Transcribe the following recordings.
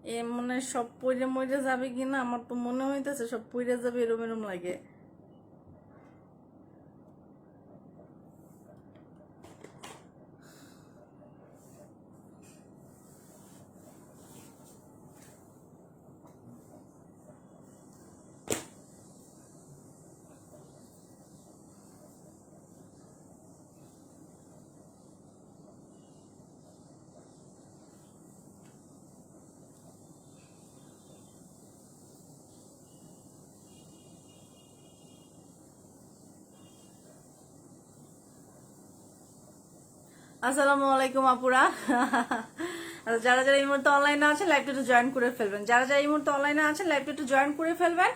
এ মনে হয় সব পইরে মইরে যাবে কিনা, আমার তো মনে হইতেছে সব পইরে যাবে, এরম এরম লাগে। আসসালামু আলাইকুম আপুরা। আর যারা যারা এই মুহূর্তে অনলাইনে আছেন লাইভটা একটু জয়েন করে ফেলবেন, যারা যারা এই মুহূর্তে অনলাইনে আছেন লাইভটা একটু জয়েন করে ফেলবেন।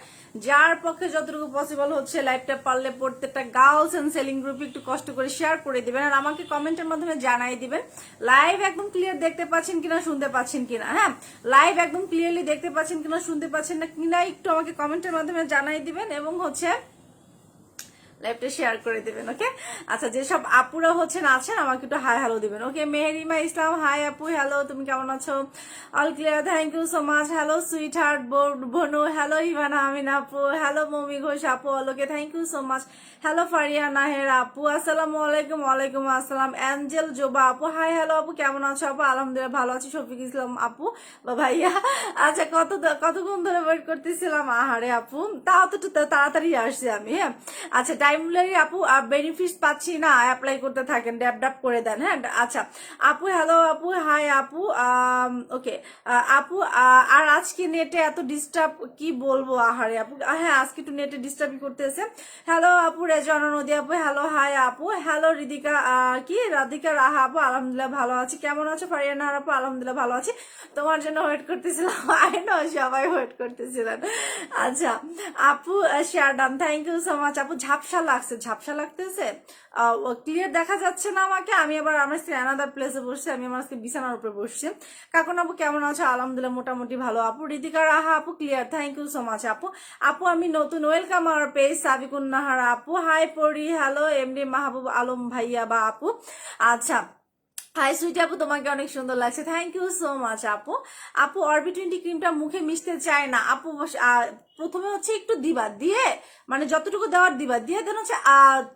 যার পক্ষে যতটুকু পসিবল হচ্ছে লাইভটা পারলে প্রত্যেকটা গার্লস এন্ড সেলিং গ্রুপে একটু কষ্ট করে শেয়ার করে দিবেন, আর আমাকে কমেন্টের মাধ্যমে জানাই দিবেন লাইভ একদম ক্লিয়ার দেখতে পাচ্ছেন কিনা, শুনতে পাচ্ছেন কিনা। হ্যাঁ, লাইভ একদম ক্লিয়ারলি দেখতে পাচ্ছেন কিনা, শুনতে পাচ্ছেন না কিনা একটু আমাকে কমেন্টের মাধ্যমে জানাই দিবেন, এবং হচ্ছে লাইভটা শেয়ার করে দিবেন। ওকে, আচ্ছা যেসব আপুরা হচ্ছেন আছেন আমাকে একটু হাই হ্যালো দিবেন। ওকে, মেহেরিমা ইসলাম, হাই আপু, হ্যালো, তুমি কেমন আছো? All clear, thank you so much. Hello sweetheart বনু, হ্যালো ইভানা আমিন আপু, হ্যালো মমি ঘোষ আপু, okay thank you so much. Hello Faria Naher আপু, আসসালামু আলাইকুম। ওয়ালাইকুম আসসালাম। অ্যাঞ্জেল জোবা আপু, হাই হ্যালো আপু, কেমন আছো আপু? আলহামদুলিল্লাহ ভালো আছি। শফিক ইসলাম আপু বা ভাইয়া, আচ্ছা কতক্ষণ ধরে ওয়েট করতেছিলাম। আহারে আপু, তাও তো একটু তাড়াতাড়ি আসছি আমি। হ্যাঁ, আচ্ছা টাইমলারি আপু, বেনিফিট পাচ্ছি না, অ্যাপ্লাই করতে থাকেন, ড্যাপ ড্যাপ করে দেন। হ্যাঁ, আচ্ছা আপু, হ্যালো আপু, হাই আপু। ওকে আপু, আর আজকে নেটে এত ডিস্টার্ব কি বলবো, আহারে আপু। হ্যাঁ, আজকে একটু নেটে ডিস্টার্বই করতেছে। হ্যালো আপু, রেজানা নদী আপু, হ্যালো হাই আপু, হ্যালো রিদিকা, কি রাধিকা রাহা আপু, আলহামদুলিল্লাহ ভালো আছি। কেমন আছো ফারিয়ানা আপু? আলহামদুলিল্লাহ ভালো আছি, তোমার জন্য ওয়েট করতেছিলাম। আই নো সবাই ওয়েট করতেছিলেন। আচ্ছা আপু, শেয়ারডাম, থ্যাংক ইউ সো মাচ আপু। ঝাপসা লাগছে, ঝাপসা লাগতেছে, ক্লিয়ার দেখা যাচ্ছে না আমাকে। আমি আবার আমার আনাদার প্লেসে বসছি, আমি আমার আজকে বিছানার উপরে বসছি। কাকুন আপু কেমন আছো? আলহামদুলিল্লাহ মোটামুটি ভালো আপু। রিদিকা রাহা আপু, clear, thank you so much আপু। আপু আমি নতুন, welcome our page. Sabikun Nahar আপু, হাই পড়ি, হ্যালো এমডি মাহবুব আলম ভাইয়া বা আপু। আচ্ছা, হাই সুইটি আপু, তোমাকে অনেক সুন্দর লাগছে, থ্যাংক ইউ সো মাচ আপু। আপু অরবি 20 ক্রিমটা মুখে মিশতে চায় না আপু, প্রথমে হচ্ছে একটু দিবা, দিয়ে মানে যতটুকু দেওয়ার দিবা, দিয়ে দেন হচ্ছে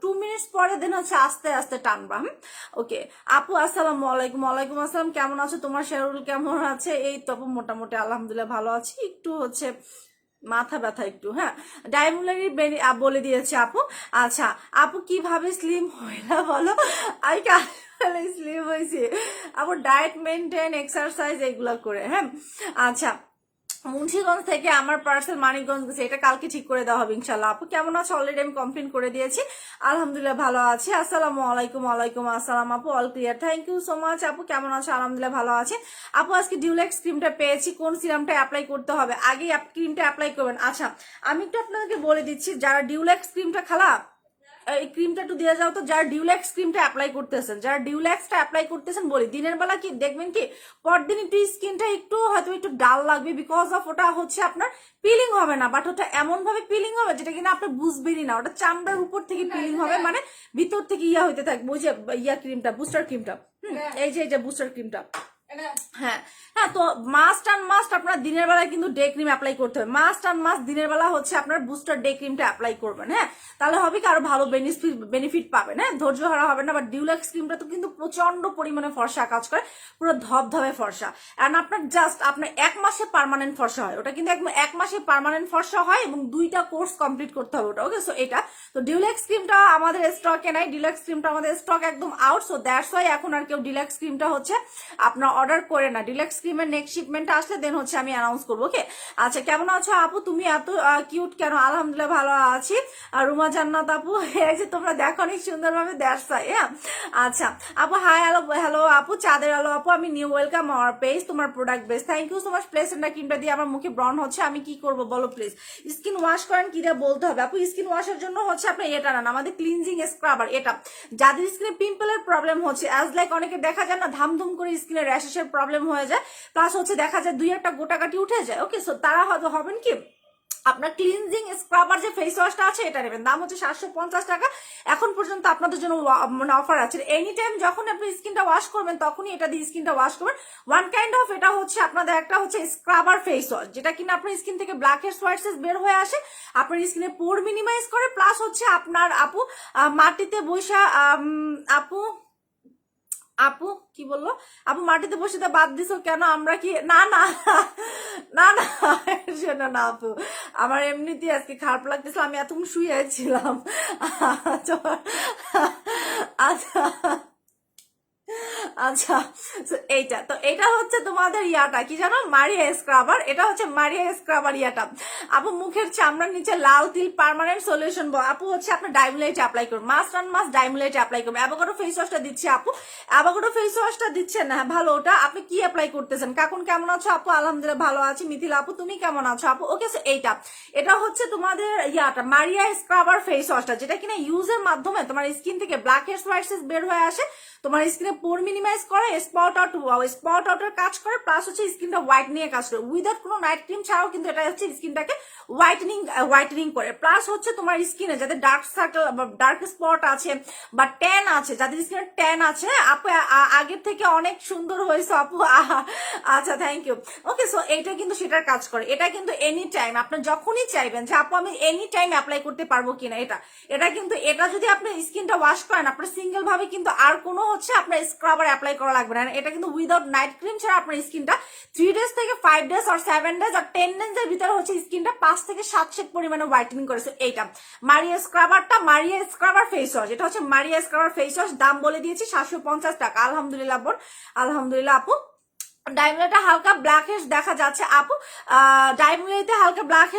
2 মিনিটস পরে দেন হচ্ছে আস্তে আস্তে টানবা। ওকে আপু, আসসালামু আলাইকুম। ওয়ালাইকুম আসসালাম, কেমন আছো? তোমার শেরুল কেমন আছে? এই তো আপু মোটামুটি আলহামদুলিল্লাহ ভালো আছি, একটু হচ্ছে মাথা ব্যথা একটু। হ্যাঁ, ডায়মুলারি বলে দিয়েছে আপু। আচ্ছা আপু, কিভাবে স্লিম হয় না বলো? আমি স্লিম হয়েছি আপু, ডায়েট মেনটেন, এক্সারসাইজ এগুলো করে। হ্যাঁ, আচ্ছা মুন্সিগঞ্জ থেকে আমার পার্সেল মানিকগঞ্জ গেছে, এটা কালকে ঠিক করে দেওয়া হবে ইনশাল্লাহ। আপু কেমন আছো? অলরেডি আমি কমপ্লেন করে দিয়েছি, আলহামদুলিল্লাহ ভালো আছি। আসসালামু আলাইকুম। ওয়ালাইকুম আসসালাম আপু, all clear, thank you so much আপু। কেমন আছো? আলহামদুলিল্লাহ ভালো আছে আপু। আজকে ডিউলেক্স ক্রিমটা পেয়েছি, কোন সিরামটা অ্যাপ্লাই করতে হবে? আগে ক্রিমটা অ্যাপ্লাই করবেন। আচ্ছা আমি একটু আপনাদেরকে বলে দিচ্ছি, যারা ডিউলেক্স ক্রিমটা খালা, এই ক্রিমটা একটু দিয়ে যাও তো। যারা ডিউলেক্স ক্রিমটা অ্যাপ্লাই করতেছেন, যারা ডিউলেক্সটা অ্যাপ্লাই করতেছেন, বলি দিনের বেলা কি দেখবেন কি পরদিন একটু স্কিনটা একটু হয়তো একটু ডাল লাগবে, বিকজ অফ ওটা হচ্ছে আপনার পিলিং হবে না, বাট ওটা এমন ভাবে পিলিং হবে যেটা কিনা আপনি বুঝবেনই না, ওটা চামড়ার উপর থেকে পিলিং হবে, মানে ভিতর থেকে ইয়া হইতে থাকবে। ওই যে ইয়া ক্রিমটা, বুস্টার ক্রিমটা, এই যে বুস্টার ক্রিমটা। হ্যাঁ হ্যাঁ, তো মাস্ট অ্যান্ড মাস্ট আপনার দিনের বেলায় কিন্তু ডে ক্রিম অ্যাপ্লাই করতে হবে। মাস্ট অ্যান্ড মাস্ট দিনের বেলা হচ্ছে আপনার বুস্টার ডে ক্রিমটা অ্যাপ্লাই করবেন। হ্যাঁ, তাহলে হবে কি আরো ভালো বেনিফিট পাবেন। হ্যাঁ, ধৈর্য হারা হবে না। বাট ডিউলেক্স ক্রিমটা তো কিন্তু প্রচন্ড পরিমাণে ফর্সা কাজ করে, পুরো ধবধবে ফর্সা। অ্যান্ড আপনার জাস্ট আপনার 1 মাসে পার্মানেন্ট ফর্সা হয় ওটা, কিন্তু 1 মাসে পার্মানেন্ট ফর্সা হয়, এবং 2টা কোর্স কমপ্লিট করতে হবে ওটা। ওকে, সো এটা তো ডিউলেক্স ক্রিমটা আমাদের স্টকে নাই, ডিউলেক্স ক্রিমটা আমাদের স্টক একদম আউট। সো দ্যাটস ওয়াই এখন আর কেউ ডিউলেক্স ক্রিমটা হচ্ছে আপনার অর্ডার করে না। ডিলাক্স ক্রিমের নেক্সট শিপমেন্টটা আসলে দেন হচ্ছে আমি অ্যানাউন্স করবো। ওকে, আচ্ছা কেমন আছো আপু? তুমি এত কিউট কেন? আলহামদুলিল্লাহ ভালো আছি। আর রুমা জান্নাত আপু, এই যে তোমরা দেখো অনেক সুন্দরভাবে দেখাই। হ্যাঁ, আচ্ছা আপু, হাই হ্যালো হ্যালো আপু, চাঁদের আলো আপু, আমি নিউ, ওয়েলকাম আওয়ার পেজ, তোমার product base, thank you so much. Placenta ক্রিমটা দিয়ে আমার মুখে ব্রন হচ্ছে, আমি কি করবো বলো প্লিজ? স্কিন ওয়াশ করেন, কি দিয়ে বলতে হবে আপু? স্কিন ওয়াশের জন্য হচ্ছে আপনি এটা নেন, আমাদের ক্লিনজিং স্ক্রাবার। এটা যাদের স্কিনে পিম্পলের প্রবলেম হচ্ছে, অ্যাজ লাইক অনেকে দেখা যায় না ধামধুম করে স্কিনে র্যাশেসের প্রবলেম হয়ে যায়, প্লাস হচ্ছে দেখা যায় 2-1 গোটাকাটি উঠে যায়। ওকে, সো তারা হয়তো হবেন কি আপনার ক্লিনজিং স্ক্রাবার যে ফেস ওয়াশটা আছে এটা নেবেন, দাম হচ্ছে 750 টাকা। এখন পর্যন্ত আপনাদের জন্য মানে অফার আছে, এনি টাইম যখন আপনি স্কিনটা ওয়াশ করবেন তখনই এটা দিয়ে স্কিনটা ওয়াশ করবেন। ওয়ান কাইন্ড অফ এটা হচ্ছে আপনাদের একটা হচ্ছে স্ক্রাবার ফেস ওয়াশ, যেটা কিনা আপনার স্কিন থেকে ব্ল্যাক হেডস হোয়াইট হেডস বের হয়ে আসে, আপনার স্কিনে পোর মিনিমাইজ করে, প্লাস হচ্ছে আপনার আপু মাটিতে বসা আপু আপু কি বললো, আপু মাটিতে বসে বাদ দিছো কেন, আমরা কি না না না না শোনো না আপু, আমার এমনিতে আজকে খারাপ লাগতেছিল, আমি এতক্ষণ শুয়ে ছিলাম। আচ্ছা আচ্ছা, এইটা তো এটা হচ্ছে তোমাদের ইয়াটা কি জানো, মারিয়া স্ক্রাবার, এটা হচ্ছে মারিয়া স্ক্রাবার ইয়াটা। আপু মুখের চামড়ার নিচে লাল তিল পার্মানেন্ট সলিউশন, আপু হচ্ছে আপনার ডাইমুলাইট অ্যাপ্লাই করুন, মাস্ট অ্যান্ড মাস্ট ডাইমুলাইট অ্যাপ্লাই করবেন। অ্যাভোকাডো ফেস ওয়াশটা দিচ্ছে আপু, অ্যাভোকাডো ফেস ওয়াশটা দিচ্ছেন না, ভালো ওটা। আপনি কি অ্যাপ্লাই করতেছেন, কাকুন কেমন আছো আপু? আলহামদুলিল্লাহ ভালো আছি। মিথিলা আপু তুমি কেমন আছো আপু? ওকে, এইটা এটা হচ্ছে তোমাদের ইয়াটা মারিয়া স্ক্রাবার ফেস ওয়াশটা, যেটা কিনা ইউজের মাধ্যমে তোমার স্কিন থেকে ব্ল্যাক হেডস হোয়াইট হেডস বের হয়ে আসে, তোমার স্কিনে পোর মিনিমাইজ করে, স্পট আউটের কাজ করে, প্লাস হচ্ছে স্কিনটা হোয়াইটনিং এর কাজ করে, উইদাউট কোনো নাইট ক্রিম ছাড়াও কিন্তু এটা হচ্ছে স্কিনটাকে হোয়াইটনিং করে। প্লাস হচ্ছে তোমার স্কিনে যাদের ডার্ক সার্কেল ডার্ক স্পট আছে বা ট্যান আছে, যাদের স্কিনে ট্যান আছে, আপু আগের থেকে অনেক সুন্দর হয়েছে আপু। আচ্ছা থ্যাংক ইউ। ওকে, সো এইটা কিন্তু সেটার কাজ করে, এটা কিন্তু এনি টাইম আপনার যখনই চাইবেন যে আপু আমি এনি টাইম অ্যাপ্লাই করতে পারবো কিনা, এটা কিন্তু এটা যদি আপনি স্কিনটা ওয়াশ করেন আপনার সিঙ্গেল ভাবে কিন্তু আর কোনো হচ্ছে আপনার স্ক্রাবার অ্যাপ্লাই করা লাগবে না। এটা কিন্তু উইদাউট নাইট ক্রিম ছাড়া আপনার স্কিনটা 3 ডেজ থেকে 5 ডেজ আর 7 ডেজ আর 10 ডেজের ভিতরে হচ্ছে স্কিনটা 5 থেকে 7 শেড পরিমাণে হোয়াইটেনিং করেছে। এইটা মারিয়া স্ক্রাবারটা, মারিয়া স্ক্রাবার ফেস ওয়াশ, এটা হচ্ছে মারিয়া স্ক্রাবার ফেস ওয়াশ, দাম বলে দিয়েছি 750 টাকা। আলহামদুলিল্লাহ বোন, আলহামদুলিল্লাহ আপু। ডায়মন্ডে হালকা ব্ল্যাক হেডস দেখা যাচ্ছে আপু, ডায়মন্ডে হালকা ব্ল্যাক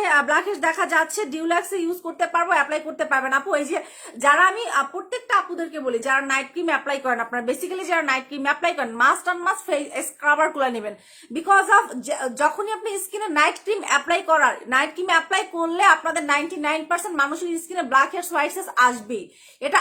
হেডস দেখা যাচ্ছে, ডিউলাক্সে ইউজ করতে পারবো, অ্যাপ্লাই করতে পারবেন আপু। এই যে যারা আমি প্রত্যেকটা আপুদেরকে বলি যারা নাইট ক্রিম অ্যাপ্লাই করেন, আপনারা বেসিক্যালি যারা নাইট ক্রিম অ্যাপ্লাই করেন must and must face scrubber গুলো নেবেন, বিকজ অফ যখনই আপনি স্কিনে নাইট ক্রিম অ্যাপ্লাই করলে আপনাদের 99% মানুষের স্কিনে ব্ল্যাক হেডস হোয়াইট হেডস আসবেই, এটা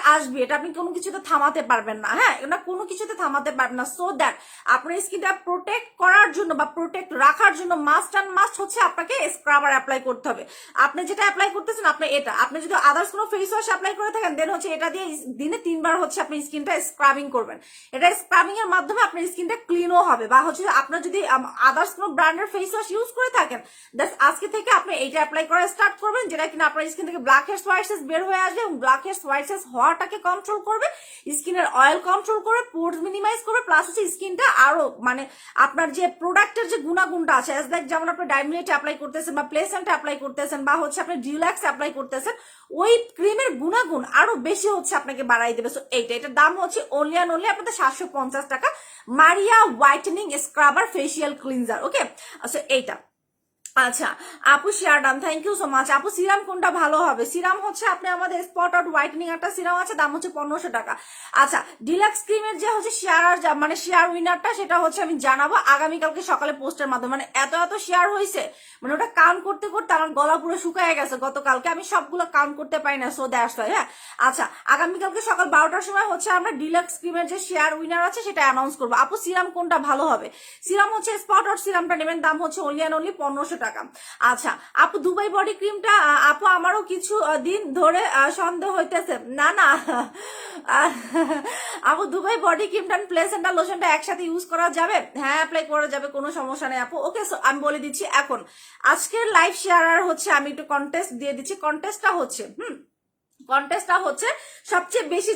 আপনি কোনো কিছুতে থামাতে পারবেন না। হ্যাঁ, এটা কোনো কিছুতে থামাতে পারবেন না। সো দ্যাট আপনার স্কিনটা প্রোটেক্ট করার জন্য বা প্রোটেক্ট রাখার জন্য মাস্ট অ্যান্ড মাস্ট হচ্ছে আপনাকে স্ক্রাবার অ্যাপ্লাই করতে হবে। আপনি যেটা অ্যাপ্লাই করতেছেন আপনি যদি আদার্স কোনো ফেস ওয়াশ অ্যাপ্লাই করে থাকেন দেন হচ্ছে এটা দিয়ে দিনে 3 বার হচ্ছে আপনি স্কিনটা স্ক্রাবিং করবেন, এটা স্ক্রাবিং এর মাধ্যমে আপনার স্কিনটা ক্লিনও হবে। বা হচ্ছে আপনার যদি আদার্স কোনো ব্র্যান্ডের ফেস ওয়াশ ইউজ করে থাকেন আজকে থেকে আপনি এইটা অ্যাপ্লাই করা স্টার্ট করবেন, যেটা কিনা আপনার স্কিন থেকে ব্ল্যাক হেডস হোয়াইট হেডস বের হয়ে আসবে এবং ব্ল্যাক হেডস হোয়াইট হেডস হওয়াটাকে কন্ট্রোল করবে, স্কিনের অয়েল কন্ট্রোল করবে, পোরস মিনিমাইজ করবে, প্লাস হচ্ছে স্কিনটা আরো মানে আপনার যে প্রোডাক্টের যে গুণাগুণটা আছে, যেমন আপনি ডায়মন্ড অ্যাপ্লাই করতেছেন বা প্লেসেন্ট অ্যাপ্লাই করতেছেন বা হচ্ছে আপনি ডিউলাক্স অ্যাপ্লাই করতেছেন, ওই ক্রিমের গুণাগুণ আরো বেশি হচ্ছে আপনাকে বাড়াই দেবে। সো এটার দাম হচ্ছে অনলি আপনাদের 750 টাকা, Maria whitening scrubber facial cleanser. Okay, আচ্ছা এইটা আচ্ছা আপু শিয়ারডাম থ্যাংক ইউ সো মাচ আপু। সিরাম কোনটা ভালো হবে? সিরাম হচ্ছে আপনি আমাদের স্পট আউট হোয়াইটেনিং একটা সিরাম আছে, দাম হচ্ছে 1500 টাকা। আচ্ছা ডিলাক্স ক্রিমের যে হচ্ছে শেয়ার উইনারটা সেটা হচ্ছে আমি জানাবো আগামীকালকে সকালে পোস্টের মাধ্যমে, মানে এত শেয়ার হয়েছে, মানে ওটা কাউন্ট করতে করতে আমার গলা পুরো শুকায় গেছে গতকালকে, আমি সবগুলো কাউন্ট করতে পারি না, সো দ্যাটস ওয়াই। হ্যাঁ আচ্ছা, আগামীকালকে সকাল 12টার সময় হচ্ছে আমরা ডিলাক্স ক্রিমের যে শেয়ার উইনার আছে সেটা অ্যানাউন্স করবো। আপু সিরাম কোনটা ভালো হবে? সিরাম হচ্ছে স্পট আউট সিরামটা নেবেন, দাম হচ্ছে অনলি 1500 টাকা। আচ্ছা আপু দুবাই বডি ক্রিমটা আপু আমারও কিছু দিন ধরে সন্দেহ হইতেছে, না না আপু দুবাই বডি ক্রিমটা প্লেসেন্ট আর লোশনটা একসাথে ইউজ করা যাবে? হ্যাঁ অ্যাপ্লাই করা যাবে, কোনো সমস্যা নেই আপু। ওকে, সো আমি বলে দিচ্ছি এখন আজকের লাইভ শেয়ার হচ্ছে আমি একটু কন্টেস্ট দিয়ে দিচ্ছি। কন্টেস্টটা হচ্ছে সবচেয়ে বেশি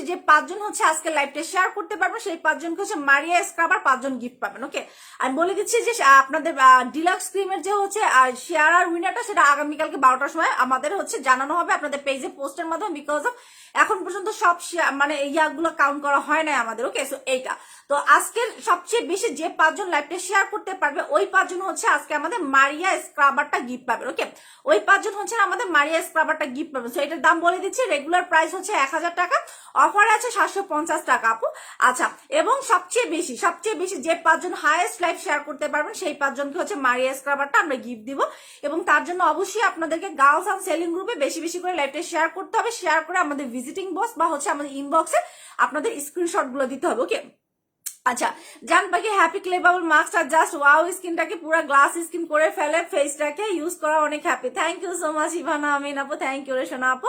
যে পাঁচজন হচ্ছে আজকে লাইভটা শেয়ার করতে পারবেন সেই 5 জনকে হচ্ছে মারিয়া স্ক্রাবার 5 জন গিফট পাবেন। ওকে, আমি বলে দিচ্ছি যে আপনাদের ডিলাক্স ক্রিমের যে হচ্ছে শেয়ার আর উইনারটা সেটা আগামীকালকে 12টার সময় আমাদের হচ্ছে জানানো হবে আপনাদের পেজে পোস্টের মাধ্যমে, বিকজ অফ এখন পর্যন্ত সব মানে ইয়াগুলো কাউন্ট করা হয় নাই আমাদের। ওকে, সো এইটা তো আজকের সবচেয়ে বেশি যে 5 জন লাইভটা শেয়ার করতে পারবে ওই 5 জন হচ্ছে আজকে আমাদের মারিয়া স্ক্রাবারটা গিফট পাবে। ওকে, ওই 5 জন হচ্ছে আমাদের মারিয়া স্ক্রাবারটা গিফট পাবে। সো এটার দাম বলে দিচ্ছি, রেগুলার প্রাইস হচ্ছে 1000 টাকা, অফার আছে 750 টাকা আপু। আচ্ছা, এবং সবচেয়ে বেশি যে 5 জন হাইয়েস্ট লাইভ শেয়ার করতে পারবেন সেই 5 জনকে হচ্ছে মারিয়া স্ক্রাবারটা আমরা গিফট দিব, এবং তার জন্য অবশ্যই আপনাদেরকে গার্লস অ্যান্ড সেলিং গ্রুপে বেশি বেশি করে লাইভটা শেয়ার করতে হবে, শেয়ার করে আমাদের ভিজিটিং বক্স বা হচ্ছে আমাদের ইনবক্সে আপনাদের স্ক্রিনশট গুলো দিতে হবে। ওকে, আচ্ছা, জান পাখি হ্যাপি ক্লে বাবল মাস্কটা জাস্ট ওয়াও, স্কিনটাকে পুরো গ্লাস স্কিন করে ফেলে, ফেসটাকে ইউজ করা অনেক happy. Thank you so much Ivana Amin আপু, থ্যাংক ইউ রে সোনা আপু।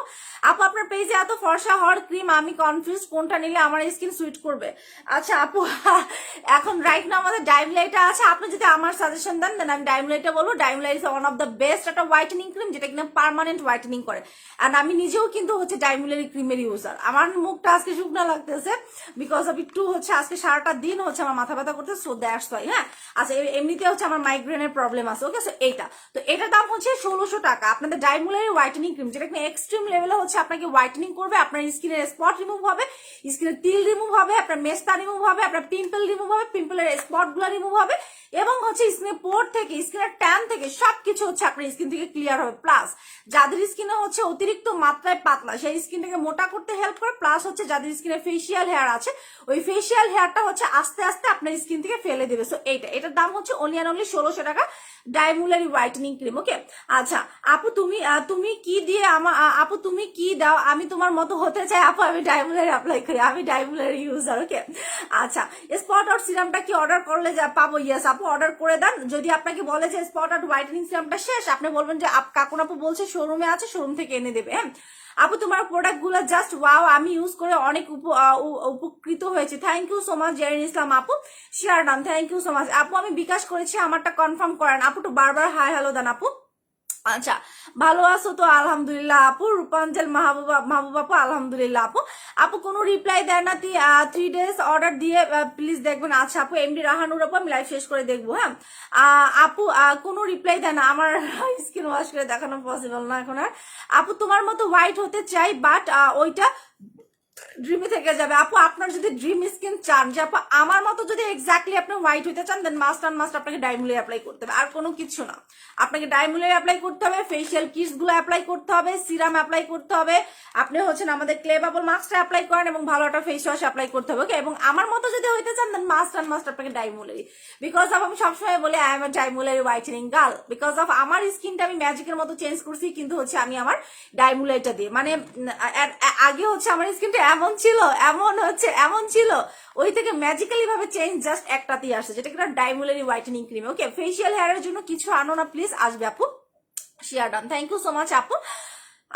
আপু আপনার পেজে এত ফর্সা হওয়ার ক্রিম, আমি কনফিউজ কোনটা নিলে আমার স্কিন সুইট করবে। আচ্ছা আপু, এখন রাইট না আমাদের ডাইমলাইটটা আছে, আপনি যদি আমার সাজেশন দেন দেন আমি ডাইমলাইটটা বলবো। Dimlight is one of the best একটা হোয়াইটেনিং ক্রিম, যেটা কিনা পার্মানেন্ট হোয়াইটেনিং করে। অ্যান্ড আমি নিজেও কিন্তু হচ্ছে ডাইমুলারি ক্রিমের ইউজার। আমার মুখটা আজকে শুকনো লাগতেছে বিকজ অফ একটু হচ্ছে আজকে সারাটা দিন হচ্ছে আমার মাথা ব্যথা করতে, সো দ্যাটস ওয়াই। হ্যাঁ আচ্ছা, এমনিতে হচ্ছে আমার মাইগ্রেনের প্রবলেম আছে। ওকে, সো এইটা তো এটার দাম হচ্ছে 1600 টাকা। আপনাদের ডাইমুলারি হোয়াইটেনিং ক্রিম, যেটা কিনা এক্সট্রিম লেভেলে হচ্ছে আপনাকে হোয়াইটেনিং করবে, আপনার স্কিনের স্পট রিমুভ হবে, স্কিনের তিল রিমুভ হবে, আপনার মেস্তা রিমুভ হবে, আপনার পিম্পল রিমুভ হবে, পিম্পলের স্পট গুলো রিমুভ হবে, এবং হচ্ছে স্কিনের পোর থেকে স্কিনের ট্যান থেকে সবকিছু হচ্ছে আপনার স্কিন থেকে ক্লিয়ার হবে। প্লাস যাদের স্কিনে হচ্ছে অতিরিক্ত মাত্রায় পাতলা, সেই স্কিনটাকে মোটা করতে হেল্প করে। প্লাস হচ্ছে যাদের স্কিনে ফেসিয়াল হেয়ার আছে, ওই ফেসিয়াল হেয়ারটা হচ্ছে আস্তে আস্তে আপনার স্কিন থেকে ফেলে দেবে। সো এটার দাম হচ্ছে অনলি অ্যান্ড অনলি 1600 টাকা, ডাইমুলারি হোয়াইটেনিং ক্রিম। ওকে, আচ্ছা আপু তুমি কি দিয়ে আমার আপু তুমি কি দাও, আমি তোমার মতো হতে চাই আপু, আমি ডাইমুলারি অ্যাপ্লাই করি, আমি ডাইমুলারি ইউজার। ওকে, আচ্ছা স্পট আউট সিরামটা কি অর্ডার করলে যা পাবো? ইয়েস আপু, অর্ডার করে দেন। যদি আপনাকে বলে যে স্পট আউট হোয়াইটেনিং সিরামটা শেষ, আপনি বলবেন যে কাকুন আপু বলছে শোরুমে আছে, শোরুম থেকে এনে দেবে। হ্যাঁ আপু, তোমার প্রোডাক্ট গুলো জাস্ট ওয়াও, আমি ইউজ করে অনেক উপকৃত হয়েছে। Thank you so much Zerin Islam আপু, শেয়ার নাম, থ্যাংক ইউ সো মাচ আপু। আমি বিকাশ করেছি, আমারটা কনফার্ম করেন আপু, তো বারবার হাই হ্যালো দেন আপু। আচ্ছা, ভালো আছো তো? আলহামদুলিল্লাহ আপু। রূপাঞ্জল মাহবুব আপু, আলহামদুলিল্লাহ আপু। আপু কোনো রিপ্লাই দেয় না, 3 days অর্ডার দিয়ে প্লিজ দেখবেন। আচ্ছা আপু, এমডি রাহানুর আপু, আমি লাইভ শেষ করে দেখবো। হ্যাঁ আপু, কোনো রিপ্লাই দেয় না, আমার স্কিন ওয়াশ করে দেখানো পসিবল না এখন আর। আপু তোমার মতো হোয়াইট হতে চাই, বাট ওইটা ড্রিমে থেকে যাবে। আপু আপনার যদি ড্রিম স্কিন চান, যে আপু আমার মতো যদি এক্স্যাক্টলি আপনি হোয়াইট হইতে চান, দেন মাস্ট অ্যান্ড মাস্ট আপনাকে ডাইমুলারি অ্যাপ্লাই করতে হবে, আর কোনো কিছু না। আপনাকে ডাইমুলারি অ্যাপ্লাই করতে হবে, ফেসিয়াল কিটস গুলো অ্যাপ্লাই করতে হবে, সিরাম অ্যাপ্লাই করতে হবে, আপনি হচ্ছেন আমাদের ক্লে বাবল মাস্কটা অ্যাপ্লাই করেন, এবং ভালো একটা ফেস ওয়াশ অ্যাপ্লাই করতে হবে। ওকে, এবং আমার মতো যদি হইতে চান, দেন মাস্ট অ্যান্ড মাস্ট আপনাকে ডাইমুলারি। বিকজ অফ আমি সবসময় বলি আই এম এ ডাইমুলারি হোয়াইটেনিং গার্ল, বিকজ অফ আমার স্কিনটা আমি ম্যাজিকের মতো চেঞ্জ করছি, কিন্তু হচ্ছে আমি আমার ডাইমুলারিটা দিয়ে, মানে আগে হচ্ছে আমার স্কিনটা এমন ছিল, এমন ছিল, ওই থেকে ম্যাজিক্যালি ভাবে চেঞ্জ জাস্ট একটাতেই আসছে, যেটা কিনা ডাইমুলারি হোয়াইটেনিং ক্রিম। ওকে, ফেসিয়াল হেয়ারের জন্য কিছু আনো না প্লিজ, আসবে আপু, share done, thank you so much আপু।